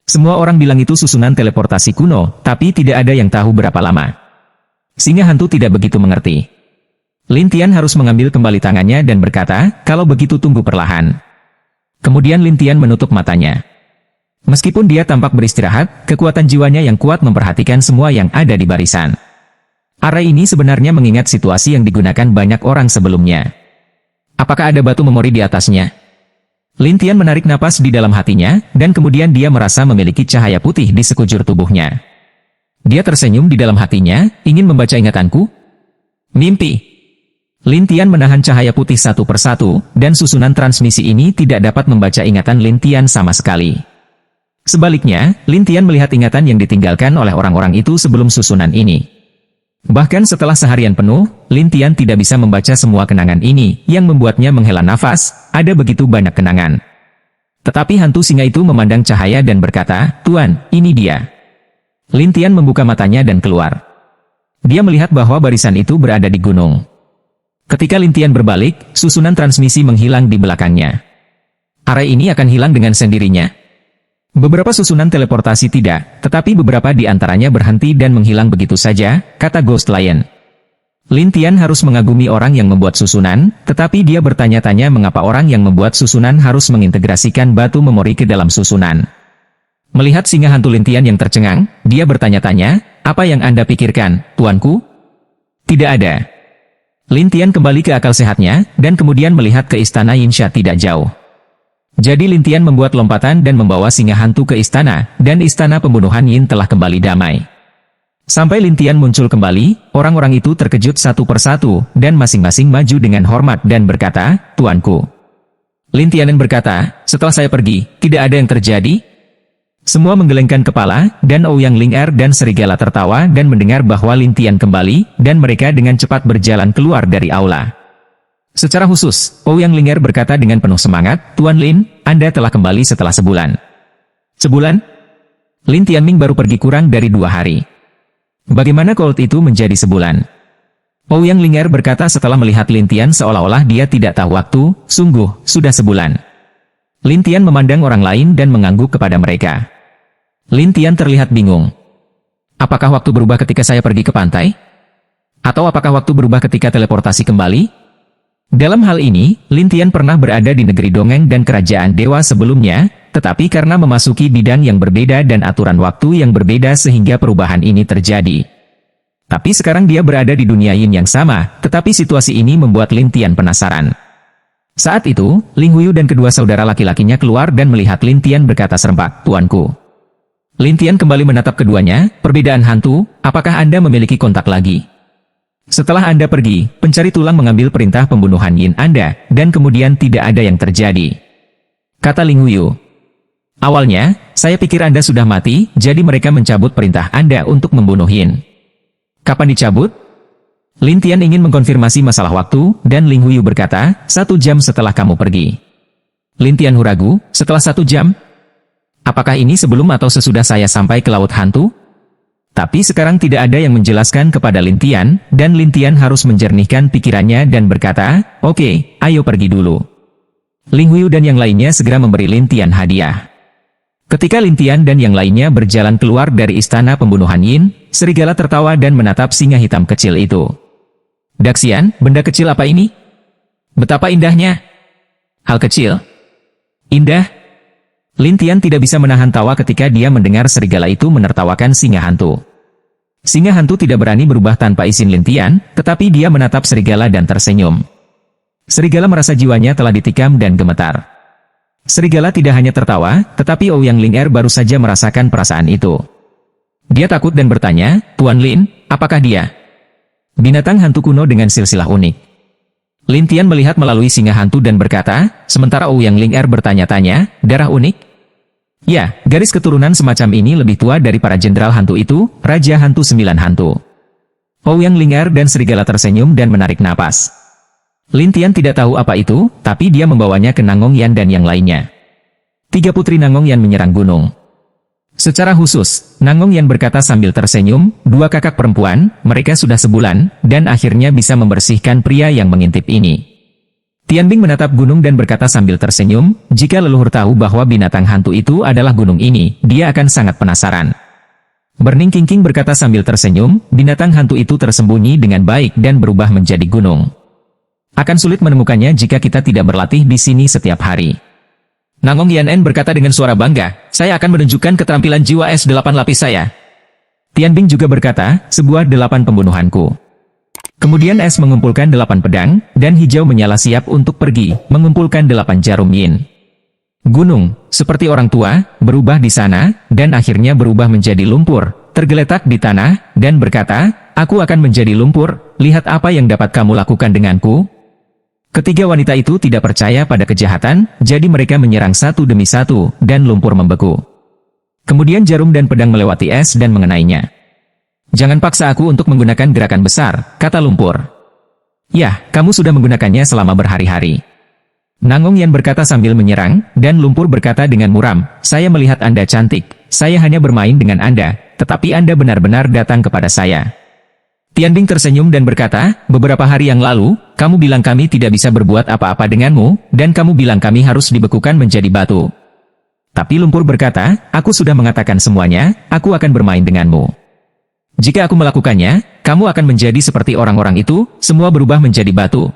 Semua orang bilang itu susunan teleportasi kuno, tapi tidak ada yang tahu berapa lama. Singa hantu tidak begitu mengerti. Lintian harus mengambil kembali tangannya dan berkata, "Kalau begitu tunggu perlahan." Kemudian Lintian menutup matanya. Meskipun dia tampak beristirahat, kekuatan jiwanya yang kuat memperhatikan semua yang ada di barisan. Arai ini sebenarnya mengingat situasi yang digunakan banyak orang sebelumnya. Apakah ada batu memori di atasnya? Lintian menarik napas di dalam hatinya, dan kemudian dia merasa memiliki cahaya putih di sekujur tubuhnya. Dia tersenyum di dalam hatinya, ingin membaca ingatanku? Mimpi. Lintian menahan cahaya putih satu persatu, dan susunan transmisi ini tidak dapat membaca ingatan Lintian sama sekali. Sebaliknya, Lintian melihat ingatan yang ditinggalkan oleh orang-orang itu sebelum susunan ini. Bahkan setelah seharian penuh, Lintian tidak bisa membaca semua kenangan ini, yang membuatnya menghela nafas, ada begitu banyak kenangan. Tetapi hantu singa itu memandang cahaya dan berkata, "Tuan, ini dia." Lintian membuka matanya dan keluar. Dia melihat bahwa barisan itu berada di gunung. Ketika Lintian berbalik, susunan transmisi menghilang di belakangnya. Arai ini akan hilang dengan sendirinya. Beberapa susunan teleportasi tidak, tetapi beberapa di antaranya berhenti dan menghilang begitu saja, kata Ghost Lion. Lintian harus mengagumi orang yang membuat susunan, tetapi dia bertanya-tanya mengapa orang yang membuat susunan harus mengintegrasikan batu memori ke dalam susunan. Melihat singa hantu Lintian yang tercengang, dia bertanya-tanya, "Apa yang Anda pikirkan, tuanku?" Tidak ada. Lin Tian kembali ke akal sehatnya, dan kemudian melihat ke istana Yinsha tidak jauh. Jadi Lin Tian membuat lompatan dan membawa singa hantu ke istana, dan istana pembunuhan Yin telah kembali damai. Sampai Lin Tian muncul kembali, orang-orang itu terkejut satu persatu, dan masing-masing maju dengan hormat dan berkata, "Tuanku." Lin Tianen berkata, "Setelah saya pergi, tidak ada yang terjadi?" Semua menggelengkan kepala, dan Ouyang Ling-er dan serigala tertawa dan mendengar bahwa Lin Tian kembali, dan mereka dengan cepat berjalan keluar dari aula. Secara khusus, Ouyang Ling-er berkata dengan penuh semangat, "Tuan Lin, Anda telah kembali setelah sebulan." "Sebulan?" Lin Tianming baru pergi kurang dari 2 hari. Bagaimana Colt itu menjadi sebulan? Ouyang Ling-er berkata setelah melihat Lin Tian seolah-olah dia tidak tahu waktu, sungguh, sudah sebulan. Lin Tian memandang orang lain dan mengangguk kepada mereka. Lin Tian terlihat bingung. Apakah waktu berubah ketika saya pergi ke pantai? Atau apakah waktu berubah ketika teleportasi kembali? Dalam hal ini, Lin Tian pernah berada di negeri dongeng dan kerajaan dewa sebelumnya, tetapi karena memasuki bidang yang berbeda dan aturan waktu yang berbeda sehingga perubahan ini terjadi. Tapi sekarang dia berada di dunia Yin yang sama, tetapi situasi ini membuat Lin Tian penasaran. Saat itu, Ling Huyu dan kedua saudara laki-lakinya keluar dan melihat Lin Tian berkata serempak, "Tuanku." Lin Tian kembali menatap keduanya, "Perbedaan hantu, apakah Anda memiliki kontak lagi?" "Setelah Anda pergi, pencari tulang mengambil perintah pembunuhan Yin Anda, dan kemudian tidak ada yang terjadi," kata Ling Huyu. "Awalnya, saya pikir Anda sudah mati, jadi mereka mencabut perintah Anda untuk membunuh Yin." "Kapan dicabut?" Lin Tian ingin mengkonfirmasi masalah waktu, dan Ling Huyu berkata, 1 jam setelah kamu pergi." Lin Tian ragu, "Setelah 1 jam? Apakah ini sebelum atau sesudah saya sampai ke Laut Hantu?" Tapi sekarang tidak ada yang menjelaskan kepada Lin Tian, dan Lin Tian harus menjernihkan pikirannya dan berkata, "Oke, ayo pergi dulu." Ling Huyu dan yang lainnya segera memberi Lin Tian hadiah. Ketika Lin Tian dan yang lainnya berjalan keluar dari istana pembunuhan Yin, serigala tertawa dan menatap singa hitam kecil itu. "Daxian, benda kecil apa ini? Betapa indahnya." "Hal kecil? Indah?" Lin Tian tidak bisa menahan tawa ketika dia mendengar serigala itu menertawakan singa hantu. Singa hantu tidak berani berubah tanpa izin Lin Tian, tetapi dia menatap serigala dan tersenyum. Serigala merasa jiwanya telah ditikam dan gemetar. Serigala tidak hanya tertawa, tetapi Ouyang Ling-er baru saja merasakan perasaan itu. Dia takut dan bertanya, "Tuan Lin, apakah dia binatang hantu kuno dengan silsilah unik?" Lin Tian melihat melalui singa hantu dan berkata, sementara Ouyang Ling-er bertanya-tanya, "Darah unik?" "Ya, garis keturunan semacam ini lebih tua dari para jenderal hantu itu, Raja Hantu 9 Hantu." Ouyang Ling-er dan serigala tersenyum dan menarik napas. Lin Tian tidak tahu apa itu, tapi dia membawanya ke Nangong Yan dan yang lainnya. 3 putri Nangong Yan menyerang gunung. Secara khusus, Nangong Yan berkata sambil tersenyum, 2 kakak perempuan, mereka sudah sebulan, dan akhirnya bisa membersihkan pria yang mengintip ini. Tianbing menatap gunung dan berkata sambil tersenyum, jika leluhur tahu bahwa binatang hantu itu adalah gunung ini, dia akan sangat penasaran. Burning King berkata sambil tersenyum, binatang hantu itu tersembunyi dengan baik dan berubah menjadi gunung. Akan sulit menemukannya jika kita tidak berlatih di sini setiap hari. Nangong Yanen berkata dengan suara bangga, "Saya akan menunjukkan keterampilan jiwa S8 lapis saya." Tianbing juga berkata, "Sebuah 8 pembunuhanku." Kemudian Es mengumpulkan 8 pedang, dan hijau menyala siap untuk pergi, mengumpulkan 8 jarum yin. Gunung, seperti orang tua, berubah di sana, dan akhirnya berubah menjadi lumpur, tergeletak di tanah, dan berkata, "Aku akan menjadi lumpur, lihat apa yang dapat kamu lakukan denganku." Ketiga wanita itu tidak percaya pada kejahatan, jadi mereka menyerang satu demi satu, dan lumpur membeku. Kemudian jarum dan pedang melewati es dan mengenainya. "Jangan paksa aku untuk menggunakan gerakan besar," kata lumpur. "Yah, kamu sudah menggunakannya selama berhari-hari." Nangong Yan berkata sambil menyerang, dan lumpur berkata dengan muram, "Saya melihat Anda cantik, saya hanya bermain dengan Anda, tetapi Anda benar-benar datang kepada saya." Tianbing tersenyum dan berkata, "Beberapa hari yang lalu, kamu bilang kami tidak bisa berbuat apa-apa denganmu, dan kamu bilang kami harus dibekukan menjadi batu. Tapi lumpur berkata, aku sudah mengatakan semuanya, aku akan bermain denganmu. Jika aku melakukannya, kamu akan menjadi seperti orang-orang itu, semua berubah menjadi batu."